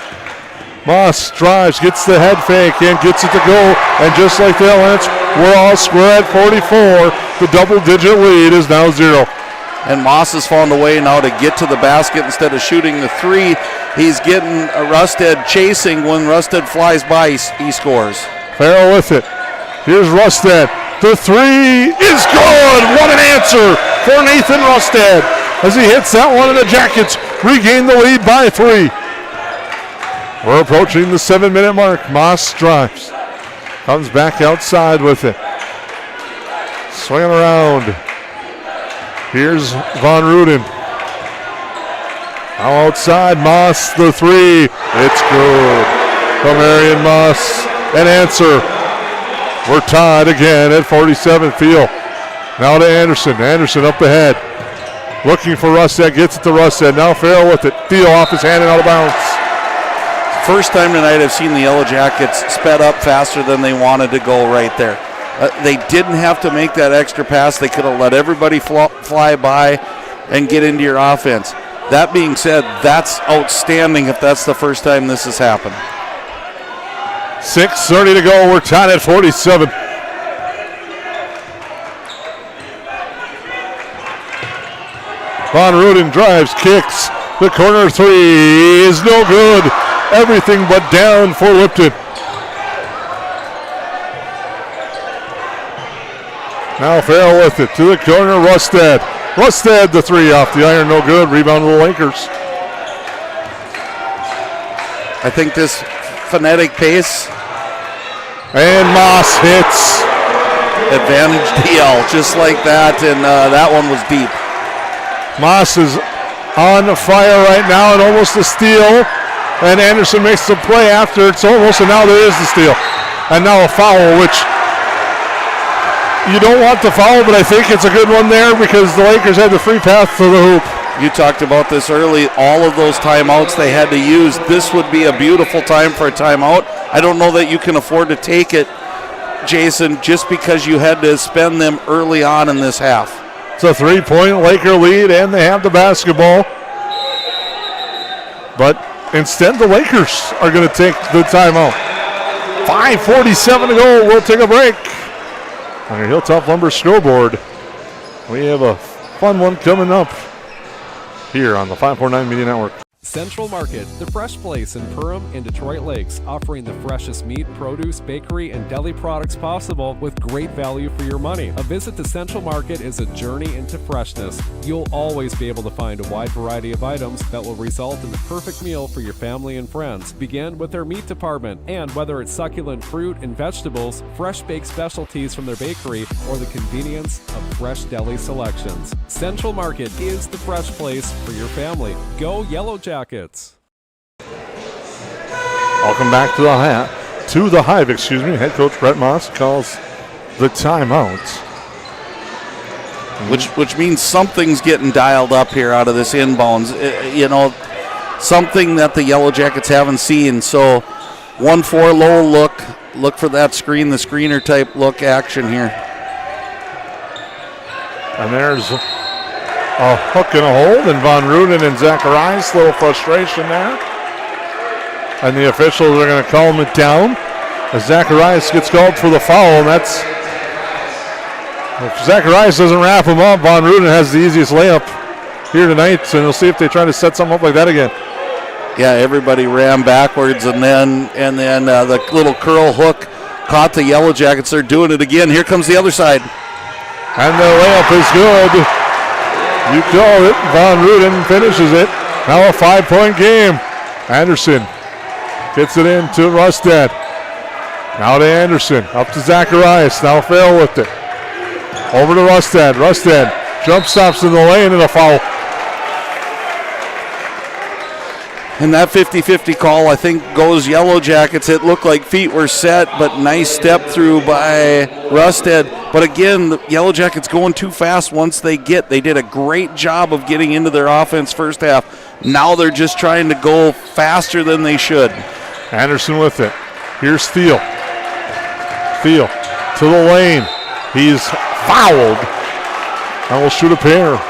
Moss drives, gets the head fake, and gets it to go. And just like that, Lance, we're all square at 44. The double-digit lead is now 0. And Moss has found a way now to get to the basket instead of shooting the three. He's getting Rusted chasing. When Rusted flies by, he scores. Farrell with it. Here's Rusted. The three is good. What an answer for Nathan Rusted. As he hits that one, and the Jackets regain the lead by 3. We're approaching the 7-minute mark. Moss drives. Comes back outside with it. Swinging around. Here's Von Ruden. Now outside, Moss, the three. It's good. From Arian Moss. An answer. We're tied again at 47. Field. Now to Anderson. Anderson up ahead. Looking for Rusted. Gets it to Rusted. Now Farrell with it. Thiel off his hand and out of bounds. First time tonight I've seen the Yellow Jackets sped up faster than they wanted to go right there. They didn't have to make that extra pass. They could have let everybody fly by and get into your offense. That being said, that's outstanding if that's the first time this has happened. 6:30 to go. We're tied at 47. Von Ruden drives, kicks. The corner three is no good. Everything but down for Lipton. Now Farrell with it to the corner. Rusted. Rusted the three off the iron, no good. Rebound to the Lakers. I think this phonetic pace. And Moss hits. Advantage DL, just like that, and that one was deep. Moss is on fire right now and almost a steal. And Anderson makes the play after it's almost, and now there is the steal. And now a foul, which you don't want the foul, but I think it's a good one there because the Lakers had the free path to the hoop. You talked about this early, all of those timeouts they had to use. This would be a beautiful time for a timeout. I don't know that you can afford to take it, Jason, just because you had to spend them early on in this half. It's a 3-point Laker lead, and they have the basketball. But instead, the Lakers are going to take the timeout. 5:47 to go. We'll take a break. On your Hilltop Lumber scoreboard, we have a fun one coming up here on the 549 Media Network. Central Market, the fresh place in Perham and Detroit Lakes, offering the freshest meat, produce, bakery, and deli products possible with great value for your money. A visit to Central Market is a journey into freshness. You'll always be able to find a wide variety of items that will result in the perfect meal for your family and friends. Begin with their meat department, and whether it's succulent fruit and vegetables, fresh baked specialties from their bakery, or the convenience of fresh deli selections, Central Market is the fresh place for your family. Go Yellowjackets! Welcome back to the Hive. Head coach Brett Moss calls the timeout. Which means something's getting dialed up here out of this inbounds. Something that the Yellow Jackets haven't seen. So 1-4 low look for that screen, the screener type look action here. And there's a hook and a hold, and Von Ruden and Zacharias, a little frustration there. And the officials are going to calm it down as Zacharias gets called for the foul, and that's, if Zacharias doesn't wrap him up, Von Ruden has the easiest layup here tonight, so we'll see if they try to set something up like that again. Yeah, everybody ran backwards, and then the little curl hook caught the Yellow Jackets. They're doing it again. Here comes the other side. And the layup is good. You call it. Von Ruden finishes it. Now a 5-point game. Anderson gets it in to Rustad. Now to Anderson. Up to Zacharias. Now Farrell with it. Over to Rustad. Rustad jump stops in the lane and a foul. And that 50-50 call, I think, goes Yellow Jackets. It looked like feet were set, but nice step through by Rustad. But again, the Yellow Jackets going too fast once they did a great job of getting into their offense first half. Now they're just trying to go faster than they should. Anderson with it. Here's Thiel. Thiel to the lane. He's fouled. And will shoot a pair.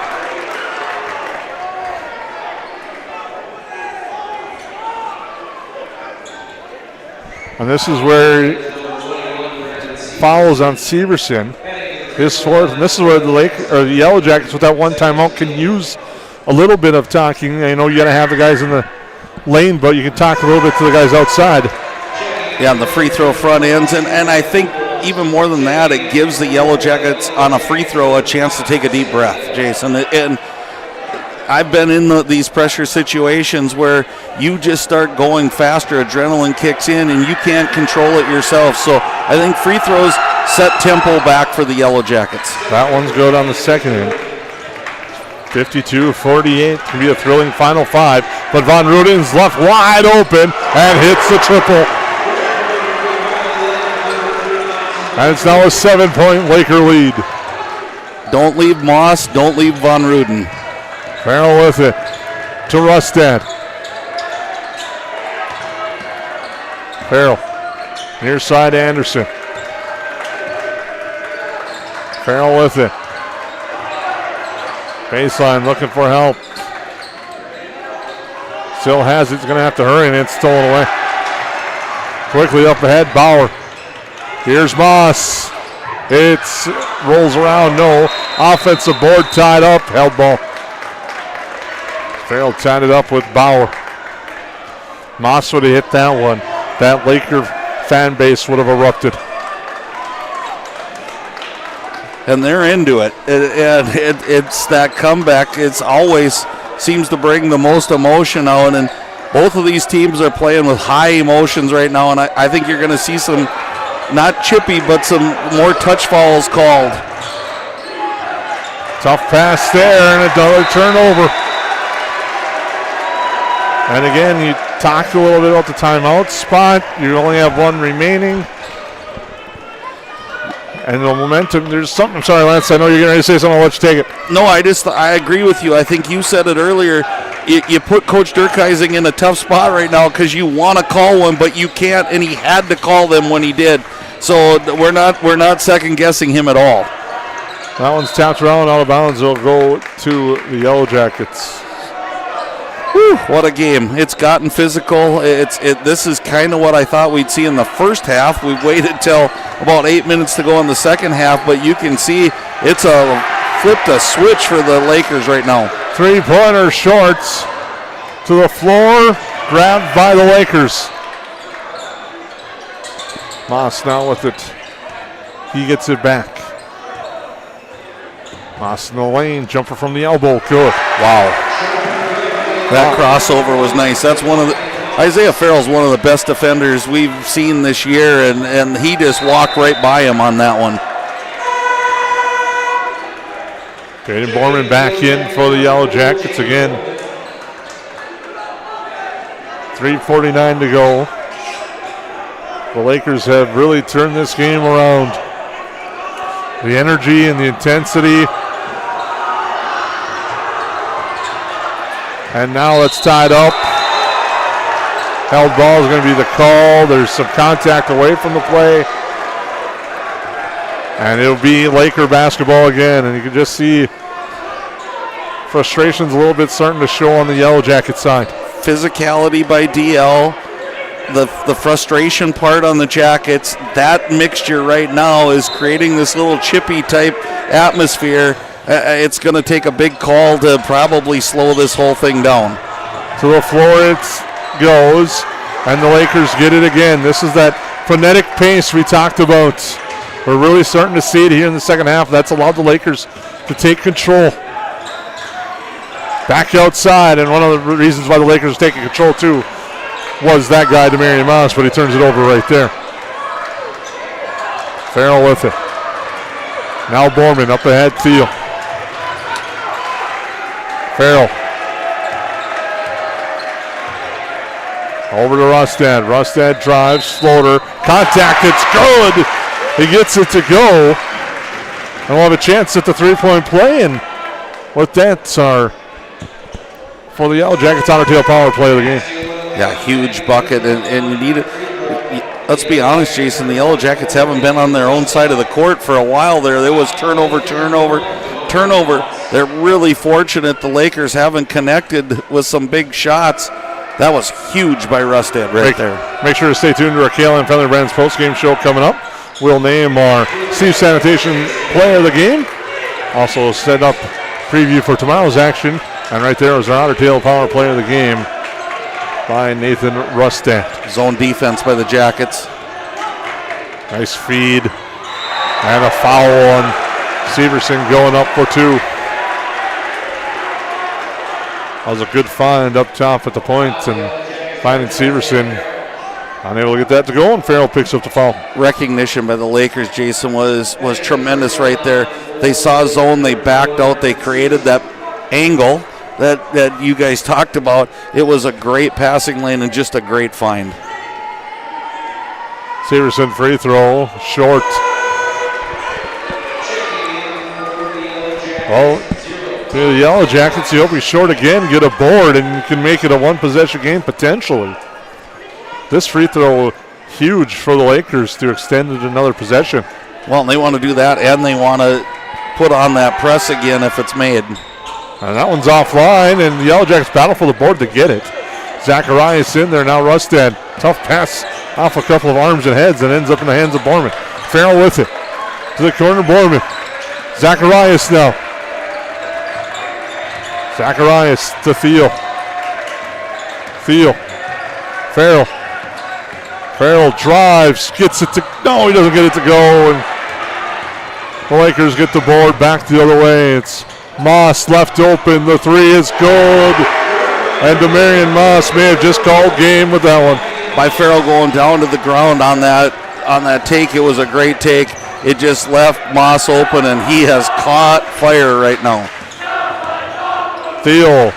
And this is where fouls on Severson. His fourth, and this is where the Yellow Jackets with that one timeout can use a little bit of talking. I know you got to have the guys in the lane, but you can talk a little bit to the guys outside. Yeah, and the free throw front ends, and I think even more than that, it gives the Yellow Jackets on a free throw a chance to take a deep breath, Jason. And I've been in these pressure situations where you just start going faster, adrenaline kicks in, and you can't control it yourself. So I think free throws set tempo back for the Yellow Jackets. That one's good on the second end. 52-48 can be a thrilling final five, but Von Ruden's left wide open and hits the triple. And it's now a 7-point Laker lead. Don't leave Moss, don't leave Von Ruden. Farrell with it to Rustad. Farrell, near side Anderson. Farrell with it. Baseline looking for help. Still has it, he's going to have to hurry, and it's stolen away. Quickly up ahead, Bauer. Here's Moss. It rolls around, no. Offensive board tied up, held ball. Farrell tied it up with Bauer. Moss would have hit that one. That Laker fan base would have erupted. And they're into it. It's that comeback. It's always seems to bring the most emotion out. And both of these teams are playing with high emotions right now. And I think you're going to see some, not chippy, but some more touch fouls called. Tough pass there and another turnover. And again, you talked a little bit about the timeout spot. You only have one remaining. And the momentum, there's something. I'm sorry, Lance, I know you're getting ready to say something. I'll let you take it. No, I agree with you. I think you said it earlier. You put Coach Durkheising in a tough spot right now because you want to call one, but you can't, and he had to call them when he did. So we're not second-guessing him at all. That one's tapped around out of bounds. It'll go to the Yellow Jackets. Whew, what a game. It's gotten physical. This is kind of what I thought we'd see in the first half. We waited till about 8 minutes to go in the second half, but you can see it's flipped a switch for the Lakers right now. Three-pointer shorts to the floor, grabbed by the Lakers. Moss now with it. He gets it back. Moss in the lane, jumper from the elbow, good. Wow. That crossover was nice. That's one of the, Isaiah Farrell's one of the best defenders we've seen this year, and he just walked right by him on that one. Jaden Borman back in for the Yellow Jackets again. 3:49 to go. The Lakers have really turned this game around. The energy and the intensity. And now it's tied up. Held ball is going to be the call. There's some contact away from the play. And it'll be Laker basketball again. And you can just see frustration's a little bit starting to show on the Yellow Jacket side. Physicality by DL. The frustration part on the Jackets, that mixture right now is creating this little chippy type atmosphere. It's going to take a big call to probably slow this whole thing down. To the floor it goes, and the Lakers get it again. This is that frenetic pace we talked about. We're really starting to see it here in the second half. That's allowed the Lakers to take control. Back outside, and one of the reasons why the Lakers are taking control too was that guy, Demarion Moss, but he turns it over right there. Farrell with it. Now Borman up ahead, Thiel. Farrell. Over to Rustad. Rustad drives, floater. Contact, it's good. He gets it to go. And we'll have a chance at the three-point play. And with that, for the Yellow Jackets, on our tail power play of the game. Yeah, huge bucket, and you need it. Let's be honest, Jason, the Yellow Jackets haven't been on their own side of the court for a while there. There was turnover. They're really fortunate the Lakers haven't connected with some big shots. That was huge by Rustad there. Make sure to stay tuned to our KLM Family Brands postgame show coming up. We'll name our Steve Sanitation player of the game. Also set up preview for tomorrow's action. And right there is our Otter Tail Power player of the game by Nathan Rustad. Zone defense by the Jackets. Nice feed. And a foul on Severson going up for two. That was a good find up top at the point, and finding Severson unable to get that to go, and Farrell picks up the foul. Recognition by the Lakers, Jason, was tremendous right there. They saw zone, they backed out, they created that angle that you guys talked about. It was a great passing lane and just a great find. Severson free throw, short. Well, the Yellow Jackets, you hope he's short again, get a board, and you can make it a one-possession game potentially. This free throw, huge for the Lakers to extend it another possession. Well, they want to do that, and they want to put on that press again if it's made. And that one's offline, and the Yellow Jackets battle for the board to get it. Zacharias in there, now Rustad. Tough pass off a couple of arms and heads and ends up in the hands of Borman. Farrell with it. To the corner, Borman. Zacharias now. Zacharias to Thiel. Farrell. Farrell drives, gets it to, no, he doesn't get it to go, and the Lakers get the board back the other way. It's Moss left open, the three is good, and Demarion Moss may have just called game with that one. By Farrell going down to the ground on that take, it was a great take. It just left Moss open, and he has caught fire right now. Thiel,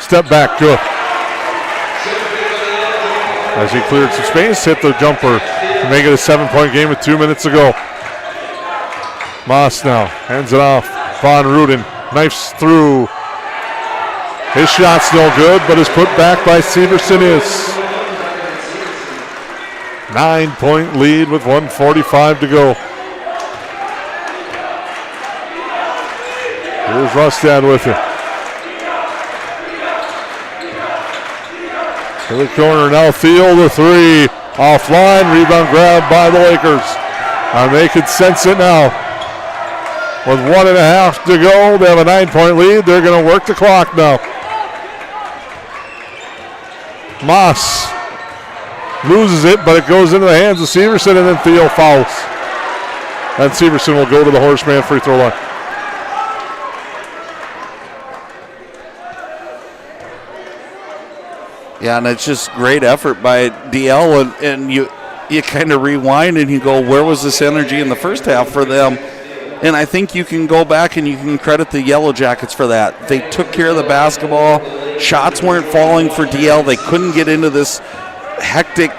step back, good. As he cleared some space, hit the jumper to make it a 7-point game with 2 minutes to go. Moss now hands it off. Von Ruden knifes through. His shot's no good, but is put back by Severson is. 9-point lead with 1:45 to go. Here's Rustad with it. To the corner now, Thiel the three. Offline, rebound grab by the Lakers. And they can sense it now. With 1.5 to go, they have a 9-point lead. They're going to work the clock now. Moss loses it, but it goes into the hands of Severson, and then Theo fouls. And Severson will go to the Horseman free throw line. Yeah, and it's just great effort by DL, and you kind of rewind and you go, where was this energy in the first half for them? And I think you can go back and you can credit the Yellow Jackets for that. They took care of the basketball. Shots weren't falling for DL. They couldn't get into this hectic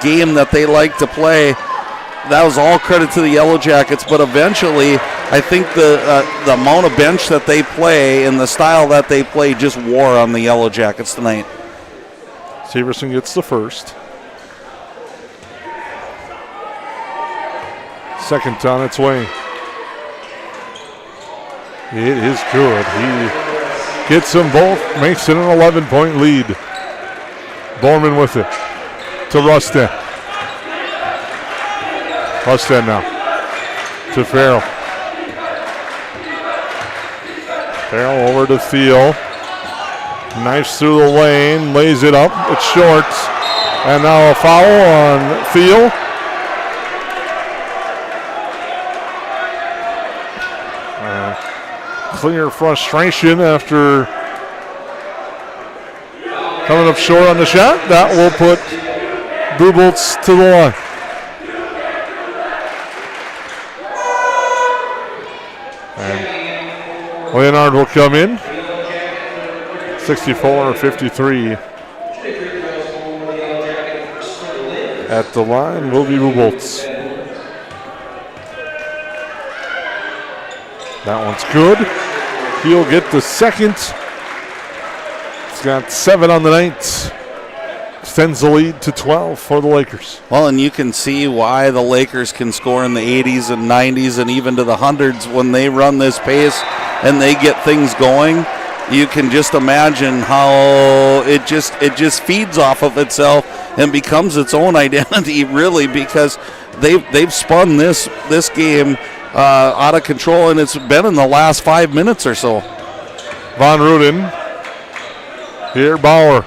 game that they like to play. That was all credit to the Yellow Jackets, but eventually I think the amount of bench that they play and the style that they play just wore on the Yellow Jackets tonight. Severson gets the first. Second on its way. It is good. He gets them both, makes it an 11-point lead. Borman with it to Rustad. Rustad now to Farrell. Farrell over to Theo. Knifes through the lane, lays it up. It's short. And now a foul on Theo. Clear frustration after coming up short on the shot. That will put Buboltz to the line. And Leonard will come in. 64-53. At the line will be Buboltz. That one's good. He'll get the second. He's got 7 on the night. Extends the lead to 12 for the Lakers. Well, and you can see why the Lakers can score in the 80s and 90s and even to the hundreds when they run this pace and they get things going. You can just imagine how it just feeds off of itself and becomes its own identity, really, because they've spun this game out of control, and it's been in the last 5 minutes or so. Von Ruden. Here, Bauer.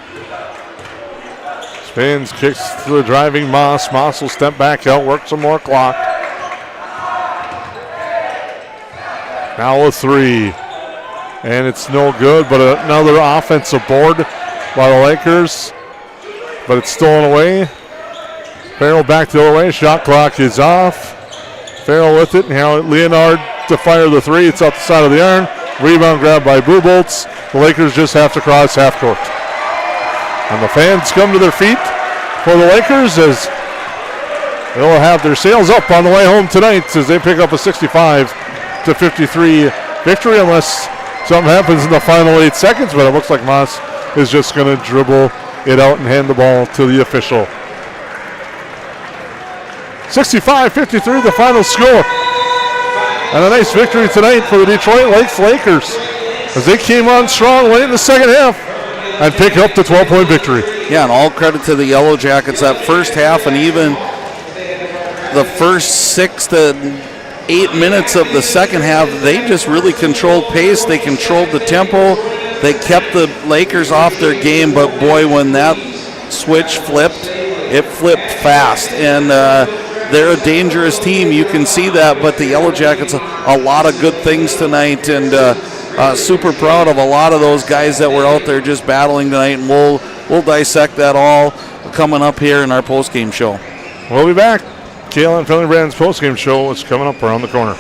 Spins, kicks to the driving Moss. Moss will step back out, work some more clock. Now a 3. And it's no good, but another offensive board by the Lakers. But it's stolen away. Farrell back the other way. Shot clock is off. Farrell with it. Now Leonard to fire the 3. It's up the side of the iron. Rebound grab by Buboltz. The Lakers just have to cross half court. And the fans come to their feet for the Lakers as they'll have their sails up on the way home tonight as they pick up a 65-53 victory, unless something happens in the final 8 seconds, but it looks like Moss is just going to dribble it out and hand the ball to the official. 65-53, the final score. And a nice victory tonight for the Detroit Lakers as they came on strong late in the second half and pick up the 12-point victory. Yeah, and all credit to the Yellow Jackets. That first half and even the first 6 to 8 minutes of the second half, they just really controlled pace. They controlled the tempo. They kept the Lakers off their game, but boy, when that switch flipped, it flipped fast. And they're a dangerous team. You can see that, but the Yellow Jackets, a lot of good things tonight, and super proud of a lot of those guys that were out there just battling tonight, and we'll dissect that all coming up here in our postgame show. We'll be back. KLN Friendly Brands postgame show is coming up around the corner.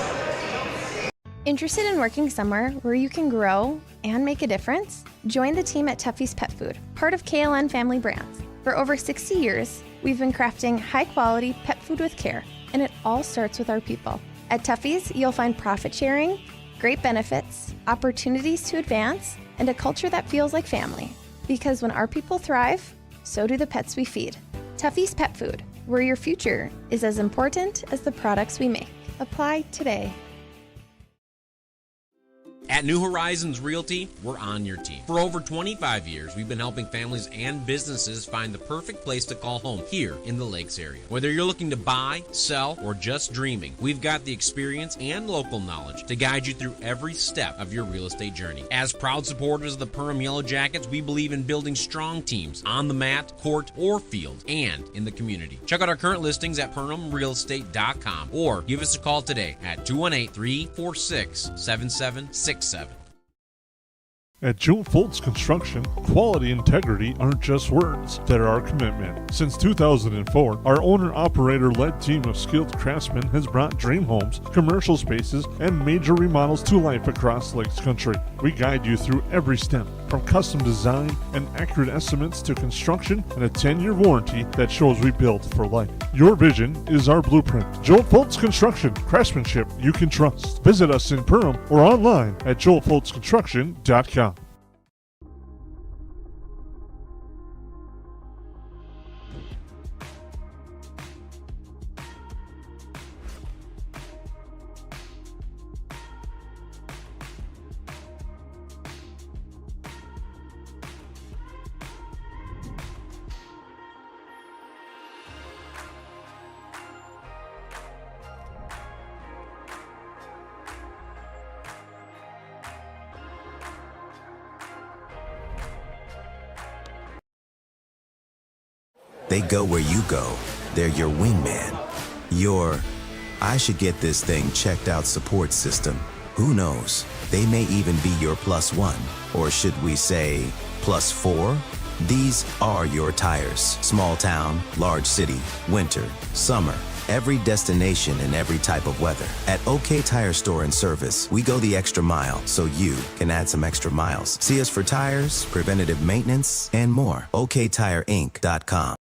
Interested in working somewhere where you can grow and make a difference? Join the team at Tuffy's Pet Food, part of KLN Family Brands. For over 60 years, we've been crafting high-quality pet food with care, and it all starts with our people. At Tuffy's, you'll find profit sharing, great benefits, opportunities to advance, and a culture that feels like family. Because when our people thrive, so do the pets we feed. Tuffy's Pet Food, where your future is as important as the products we make. Apply today. At New Horizons Realty, we're on your team. For over 25 years, we've been helping families and businesses find the perfect place to call home here in the Lakes area. Whether you're looking to buy, sell, or just dreaming, we've got the experience and local knowledge to guide you through every step of your real estate journey. As proud supporters of the Perham Yellowjackets, we believe in building strong teams on the mat, court, or field, and in the community. Check out our current listings at perhamrealestate.com or give us a call today at 218-346-7767. At Joe Foltz Construction, quality and integrity aren't just words, they're our commitment. Since 2004, our owner-operator-led team of skilled craftsmen has brought dream homes, commercial spaces, and major remodels to life across Lakes Country. We guide you through every step, from custom design and accurate estimates to construction and a 10-year warranty that shows we build for life. Your vision is our blueprint. Joe Foltz Construction, craftsmanship you can trust. Visit us in Perham or online at joelfoltzconstruction.com. They go where you go. They're your wingman. Your, I should get this thing checked out support system. Who knows? They may even be your +1. Or should we say +4? These are your tires. Small town, large city, winter, summer. Every destination and every type of weather. At OK Tire Store and Service, we go the extra mile so you can add some extra miles. See us for tires, preventative maintenance, and more. OKTireInc.com.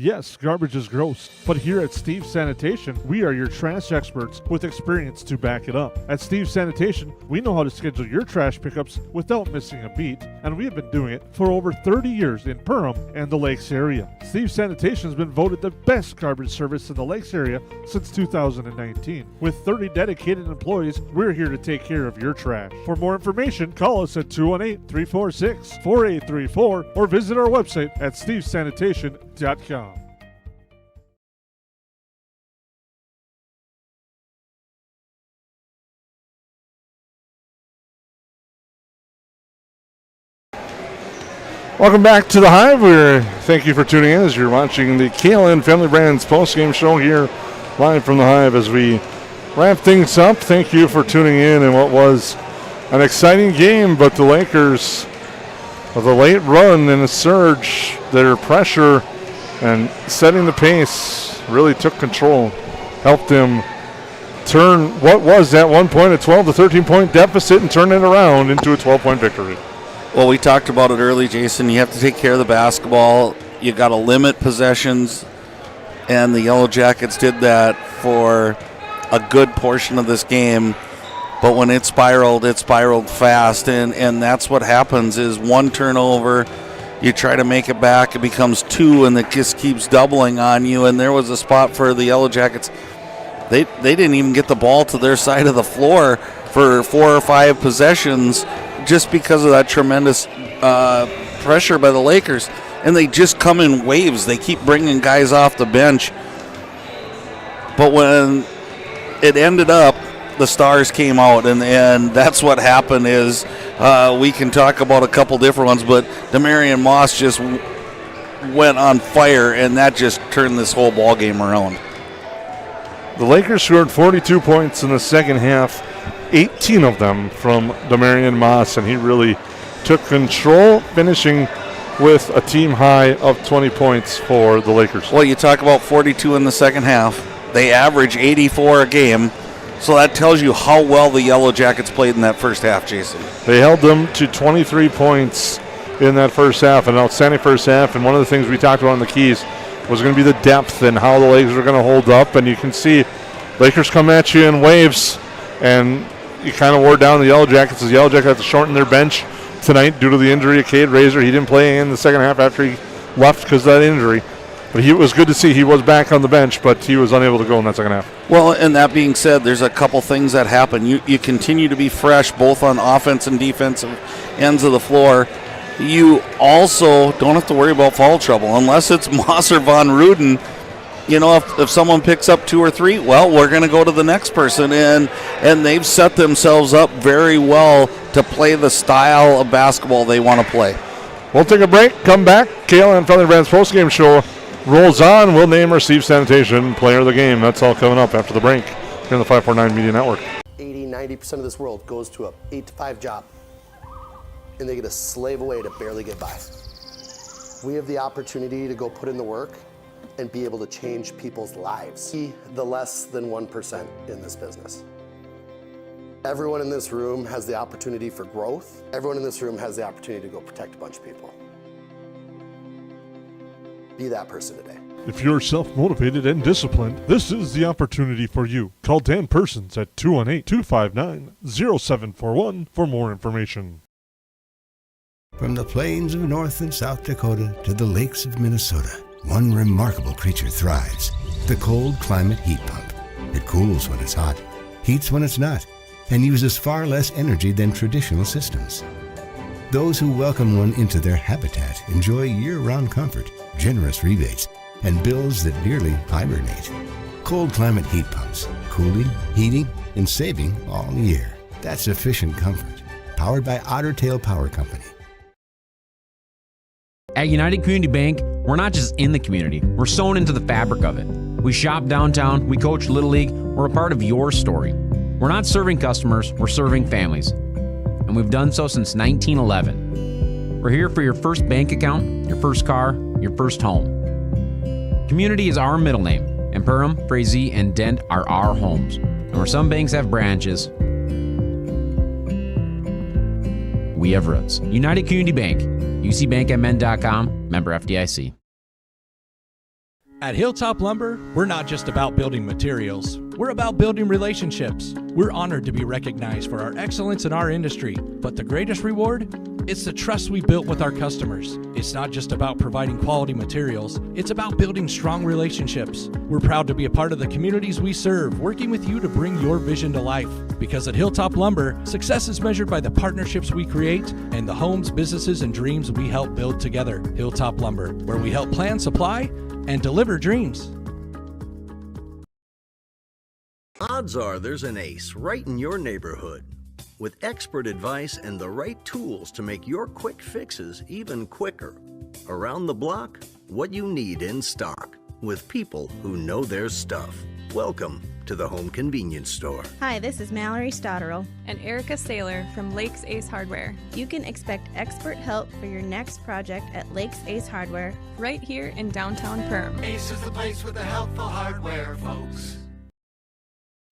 Yes, garbage is gross, but here at Steve's Sanitation, we are your trash experts with experience to back it up. At Steve's Sanitation, we know how to schedule your trash pickups without missing a beat, and we have been doing it for over 30 years in Perham and the Lakes area. Steve's Sanitation has been voted the best garbage service in the Lakes area since 2019. With 30 dedicated employees, we're here to take care of your trash. For more information, call us at 218-346-4834 or visit our website at stevesanitation.com. Welcome back to the Hive. Thank you for tuning in as you're watching the KLN Family Brands postgame show here live from the Hive as we wrap things up. Thank you for tuning in in what was an exciting game, but the Lakers, with a late run and a surge, their pressure and setting the pace really took control, helped them turn what was at one point a 12 to 13 point deficit and turn it around into a 12-point victory. Well, we talked about it early, Jason. You have to take care of the basketball. You got to limit possessions, and the Yellow Jackets did that for a good portion of this game. But when it spiraled fast, and that's what happens is one turnover, you try to make it back, it becomes two, and it just keeps doubling on you. And there was a spot for the Yellow Jackets. They didn't even get the ball to their side of the floor for 4 or 5 possessions just because of that tremendous pressure by the Lakers. And they just come in waves. They keep bringing guys off the bench. But when it ended up, the stars came out, and that's what happened is we can talk about a couple different ones, but Demarion Moss just went on fire, and that just turned this whole ball game around. The Lakers scored 42 points in the second half, 18 of them from Demarion Moss, and he really took control, finishing with a team high of 20 points for the Lakers. Well, you talk about 42 in the second half. They average 84 a game. So that tells you how well the Yellow Jackets played in that first half, Jason. They held them to 23 points in that first half, an outstanding first half. And one of the things we talked about in the keys was going to be the depth and how the Lakers were going to hold up. And you can see Lakers come at you in waves, and you kind of wore down the Yellow Jackets. The Yellow Jackets had to shorten their bench tonight due to the injury of Cade Razor. He didn't play in the second half after he left because of that injury. But it was good to see he was back on the bench, but he was unable to go in that second half. Well, and that being said, there's a couple things that happen. You continue to be fresh both on offense and defensive ends of the floor. You also don't have to worry about foul trouble unless it's Moss or Von Ruden. You know, if someone picks up 2 or 3, well, we're going to go to the next person, and they've set themselves up very well to play the style of basketball they want to play. We'll take a break, come back. KLN Friendly Brands postgame show rolls on. We'll name our Steve Sanitation player of the game. That's all coming up after the break here on the 549 Media Network. 80-90% of this world goes to a 8-to-5 job, and they get to slave away to barely get by. We have the opportunity to go put in the work and be able to change people's lives. Be the less than 1% in this business. Everyone in this room has the opportunity for growth. Everyone in this room has the opportunity to go protect a bunch of people. Be that person today. If you're self-motivated and disciplined, this is the opportunity for you. Call Dan Persons at 218-259-0741 for more information. From the plains of North and South Dakota to the lakes of Minnesota, one remarkable creature thrives. The cold climate heat pump. It cools when it's hot, heats when it's not, and uses far less energy than traditional systems. Those who welcome one into their habitat enjoy year-round comfort, generous rebates, and bills that nearly hibernate. Cold climate heat pumps, cooling, heating, and saving all year. That's efficient comfort. Powered by Otter Tail Power Company. At United Community Bank, we're not just in the community, we're sewn into the fabric of it. We shop downtown, we coach Little League, we're a part of your story. We're not serving customers, we're serving families. And we've done so since 1911. We're here for your first bank account, your first car, your first home. Community is our middle name, and Perham, Frazee, and Dent are our homes. And where some banks have branches, we have roots. United Community Bank, ucbankmn.com, member FDIC. At Hilltop Lumber, we're not just about building materials. We're about building relationships. We're honored to be recognized for our excellence in our industry. But the greatest reward? It's the trust we built with our customers. It's not just about providing quality materials. It's about building strong relationships. We're proud to be a part of the communities we serve, working with you to bring your vision to life. Because at Hilltop Lumber, success is measured by the partnerships we create and the homes, businesses, and dreams we help build together. Hilltop Lumber, where we help plan, supply, and deliver dreams. Odds are there's an ace right in your neighborhood. With expert advice and the right tools to make your quick fixes even quicker. Around the block, what you need in stock. With people who know their stuff. Welcome to the Home Convenience Store. Hi, this is Mallory Stotterell. And Erica Saylor from Lakes Ace Hardware. You can expect expert help for your next project at Lakes Ace Hardware. Right here in downtown Perham. Ace is the place with the helpful hardware, folks.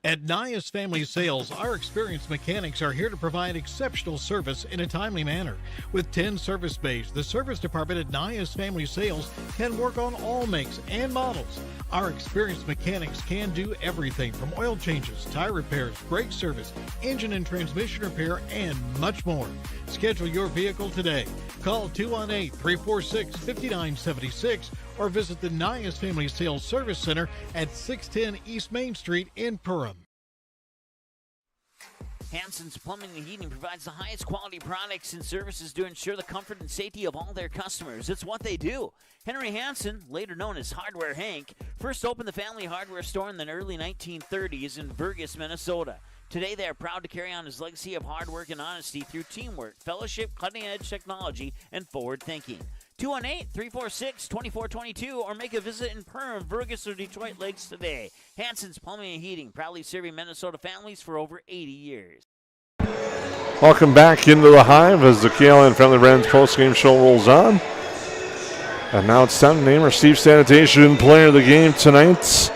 At Nias Family Sales, our experienced mechanics are here to provide exceptional service in a timely manner. With 10 service bays, the service department at Nias Family Sales can work on all makes and models. Our experienced mechanics can do everything from oil changes, tire repairs, brake service, engine and transmission repair, and much more. Schedule your vehicle today. Call 218-346-5976 or visit the Nias Family Sales Service Center at 610 East Main Street in Perham. Hansen's Plumbing and Heating provides the highest quality products and services to ensure the comfort and safety of all their customers. It's what they do. Henry Hansen, later known as Hardware Hank, first opened the family hardware store in the early 1930s in Burgess, Minnesota. Today, they are proud to carry on his legacy of hard work and honesty through teamwork, fellowship, cutting-edge technology, and forward thinking. 218-346-2422 or make a visit in Perham, Burgess, or Detroit Lakes today. Hansen's Plumbing and Heating, proudly serving Minnesota families for over 80 years. Welcome back into the Hive as the KLN Friendly Brands postgame show rolls on. And now it's time to name our Steve Sanitation player of the game tonight.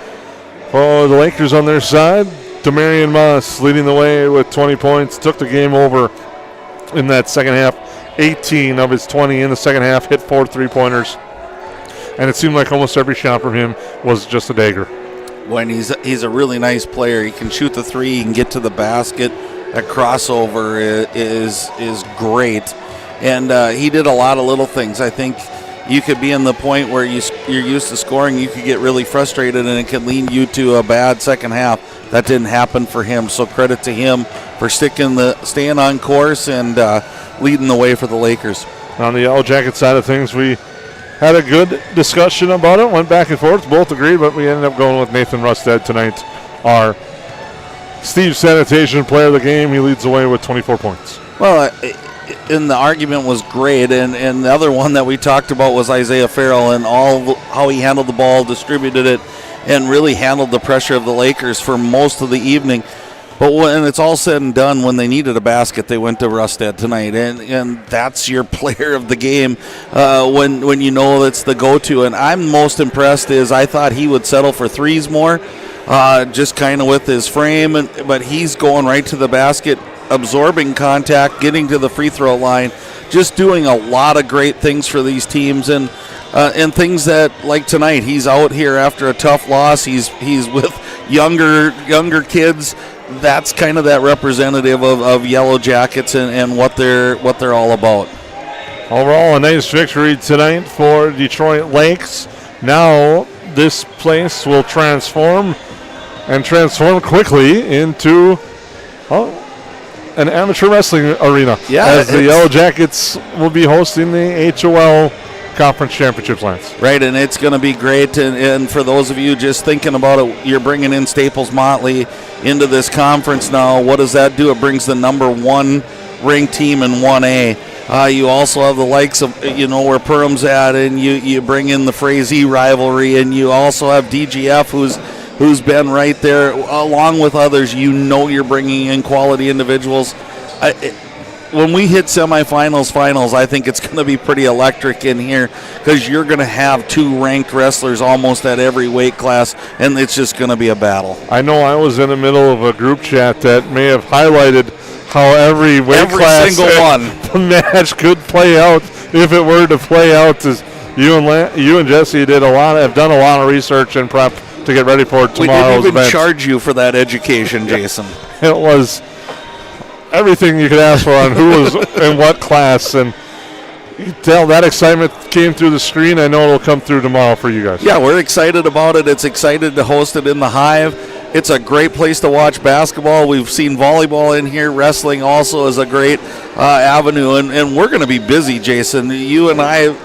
For the Lakers on their side, Demarion Moss leading the way with 20 points. Took the game over in that second half. 18 of his 20 in the second half. Hit 4 3-pointers. And it seemed like almost every shot from him was just a dagger. When he's a really nice player. He can shoot the three. He can get to the basket. That crossover is great. And he did a lot of little things. I think you could be in the point where you're used to scoring. You could get really frustrated, and it can lead you to a bad second half. That didn't happen for him. So credit to him for staying on course and leading the way for the Lakers. On the Yellow Jacket side of things, we had a good discussion about it. Went back and forth. Both agreed, but we ended up going with Nathan Rustad tonight, our Steve Sanitation player of the game. He leads the way with 24 points. Well, and the argument was great, and the other one that we talked about was Isaiah Farrell and how he handled the ball, distributed it, and really handled the pressure of the Lakers for most of the evening. But when it's all said and done, when they needed a basket, they went to Rustad tonight, and that's your player of the game when you know that's the go-to. And I'm most impressed is I thought he would settle for threes more, just kind of with his frame, but he's going right to the basket, absorbing contact, getting to the free throw line, just doing a lot of great things for these teams, and things that, like tonight, he's out here after a tough loss. He's with younger kids. That's kind of that representative of Yellow Jackets and what they're all about. Overall, a nice victory tonight for Detroit Lakes. Now this place will transform quickly into an amateur wrestling arena. Yeah, as the Yellow Jackets will be hosting the HOL Conference Championship Lance. Right, and it's going to be great. And for those of you just thinking about it, you're bringing in Staples Motley into this conference now. What does that do? It brings the number 1 ranked team in 1A. You also have the likes of, where Perham's at, and you bring in the Frazee rivalry, and you also have DGF who's been right there along with others. You're bringing in quality individuals. When we hit semifinals, finals, I think it's going to be pretty electric in here because you're going to have 2 ranked wrestlers almost at every weight class, and it's just going to be a battle. I know I was in the middle of a group chat that may have highlighted how every class single one the match could play out if it were to play out. As you and Jesse have done a lot of research and prep to get ready for tomorrow's event. We didn't even charge you for that education, Jason. It was everything you could ask for on who was in what class, and you can tell that excitement came through the screen. I know it'll come through tomorrow for you guys. Yeah, we're excited about it. It's excited to host it in the Hive. It's a great place to watch basketball. We've seen volleyball in here. Wrestling also is a great avenue, and we're going to be busy, Jason. You and I,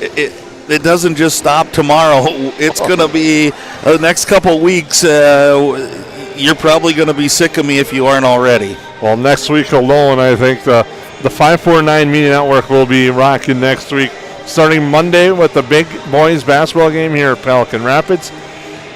it doesn't just stop tomorrow. It's going to be the next couple weeks. You're probably going to be sick of me if you aren't already. Well, next week alone, I think the 549 Media Network will be rocking next week, starting Monday with the big boys basketball game here at Pelican Rapids.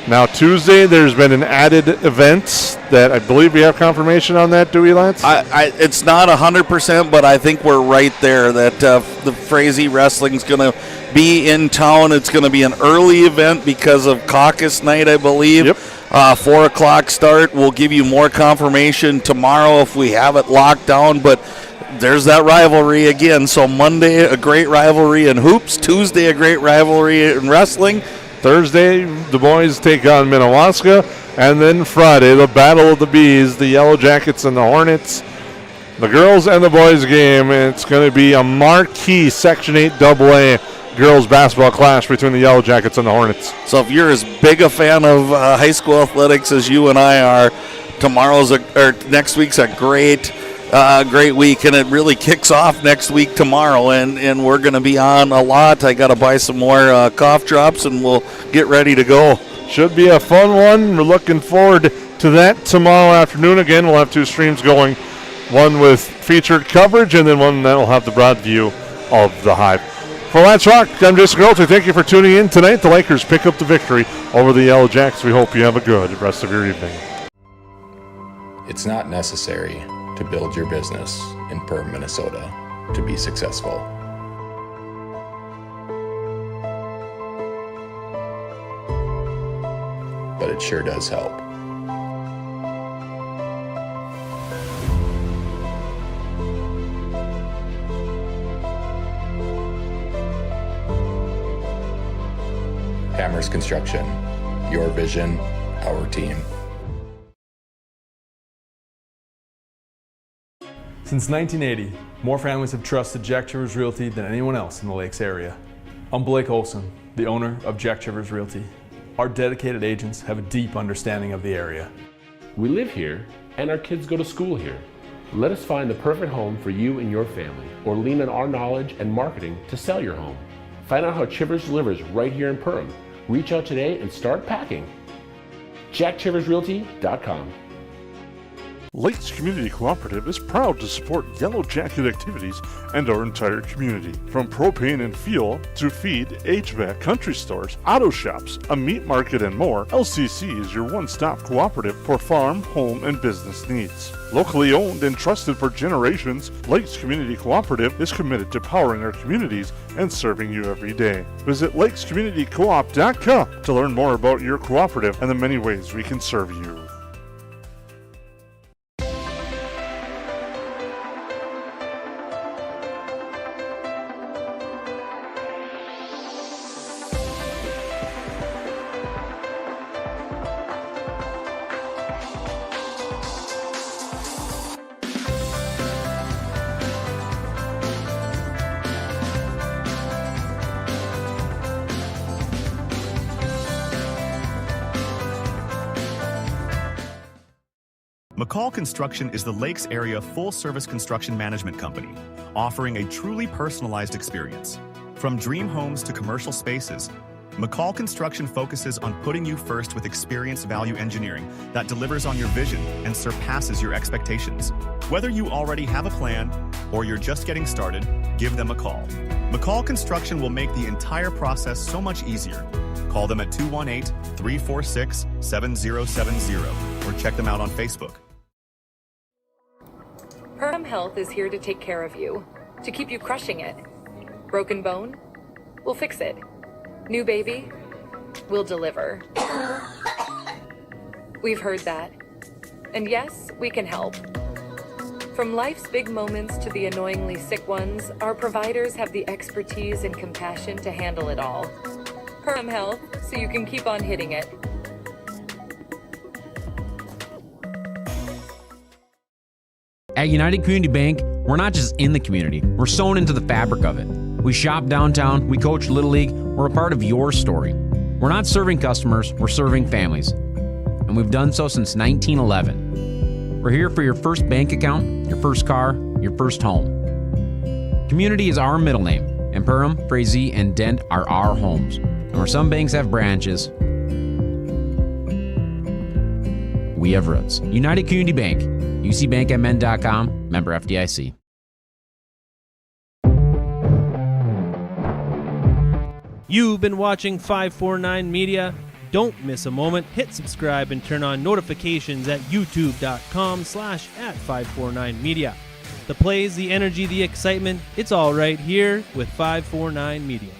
Now, Tuesday, there's been an added event that I believe we have confirmation on that, do we, Lance? It's not 100%, but I think we're right there that the Frazee Wrestling's going to be in town. It's going to be an early event because of caucus night, I believe. Yep. 4 o'clock start. We'll give you more confirmation tomorrow if we have it locked down, but there's that rivalry again. So Monday, a great rivalry in hoops. Tuesday, a great rivalry in wrestling. Thursday, the boys take on Minnewaska. And then Friday, the Battle of the Bees, the Yellow Jackets and the Hornets. The girls and the boys game. And it's going to be a marquee Section 8 AA girls basketball clash between the Yellow Jackets and the Hornets. So if you're as big a fan of high school athletics as you and I are, next week's a great week, and it really kicks off next week tomorrow, and we're going to be on a lot. I got to buy some more cough drops, and we'll get ready to go. Should be a fun one. We're looking forward to that tomorrow afternoon. Again, we'll have 2 streams going, one with featured coverage and then one that will have the broad view of the Hive. For Let's Rock, I'm Jason Grolty. Thank you for tuning in tonight. The Lakers pick up the victory over the Yellow Jackets. We hope you have a good rest of your evening. It's not necessary to build your business in Perham, Minnesota to be successful. But it sure does help. Amherst Construction. Your vision, our team. Since 1980, more families have trusted Jack Chivers Realty than anyone else in the Lakes area. I'm Blake Olson, the owner of Jack Chivers Realty. Our dedicated agents have a deep understanding of the area. We live here, and our kids go to school here. Let us find the perfect home for you and your family, or lean on our knowledge and marketing to sell your home. Find out how Chivers delivers right here in Perham. Reach out today and start packing. JackChiversRealty.com. Lakes Community Cooperative is proud to support Yellow Jacket activities and our entire community. From propane and fuel to feed, HVAC, country stores, auto shops, a meat market, and more, LCC is your one-stop cooperative for farm, home, and business needs. Locally owned and trusted for generations, Lakes Community Cooperative is committed to powering our communities and serving you every day. Visit lakescommunitycoop.com to learn more about your cooperative and the many ways we can serve you. McCall Construction is the Lakes area full-service construction management company, offering a truly personalized experience. From dream homes to commercial spaces, McCall Construction focuses on putting you first with experienced value engineering that delivers on your vision and surpasses your expectations. Whether you already have a plan or you're just getting started, give them a call. McCall Construction will make the entire process so much easier. Call them at 218-346-7070 or check them out on Facebook. Perham Health is here to take care of you, to keep you crushing it. Broken bone? We'll fix it. New baby? We'll deliver. We've heard that. And yes, we can help. From life's big moments to the annoyingly sick ones, our providers have the expertise and compassion to handle it all. Perham Health, so you can keep on hitting it. At United Community Bank, we're not just in the community, we're sewn into the fabric of it. We shop downtown, we coach Little League, we're a part of your story. We're not serving customers, we're serving families. And we've done so since 1911. We're here for your first bank account, your first car, your first home. Community is our middle name, and Perham, Frazee, and Dent are our homes. And where some banks have branches, we have roots. United Community Bank, ucbankmn.com, member FDIC. You've been watching 549 Media. Don't miss a moment. Hit subscribe and turn on notifications at youtube.com/@549media. The plays, the energy, the excitement, it's all right here with 549 Media.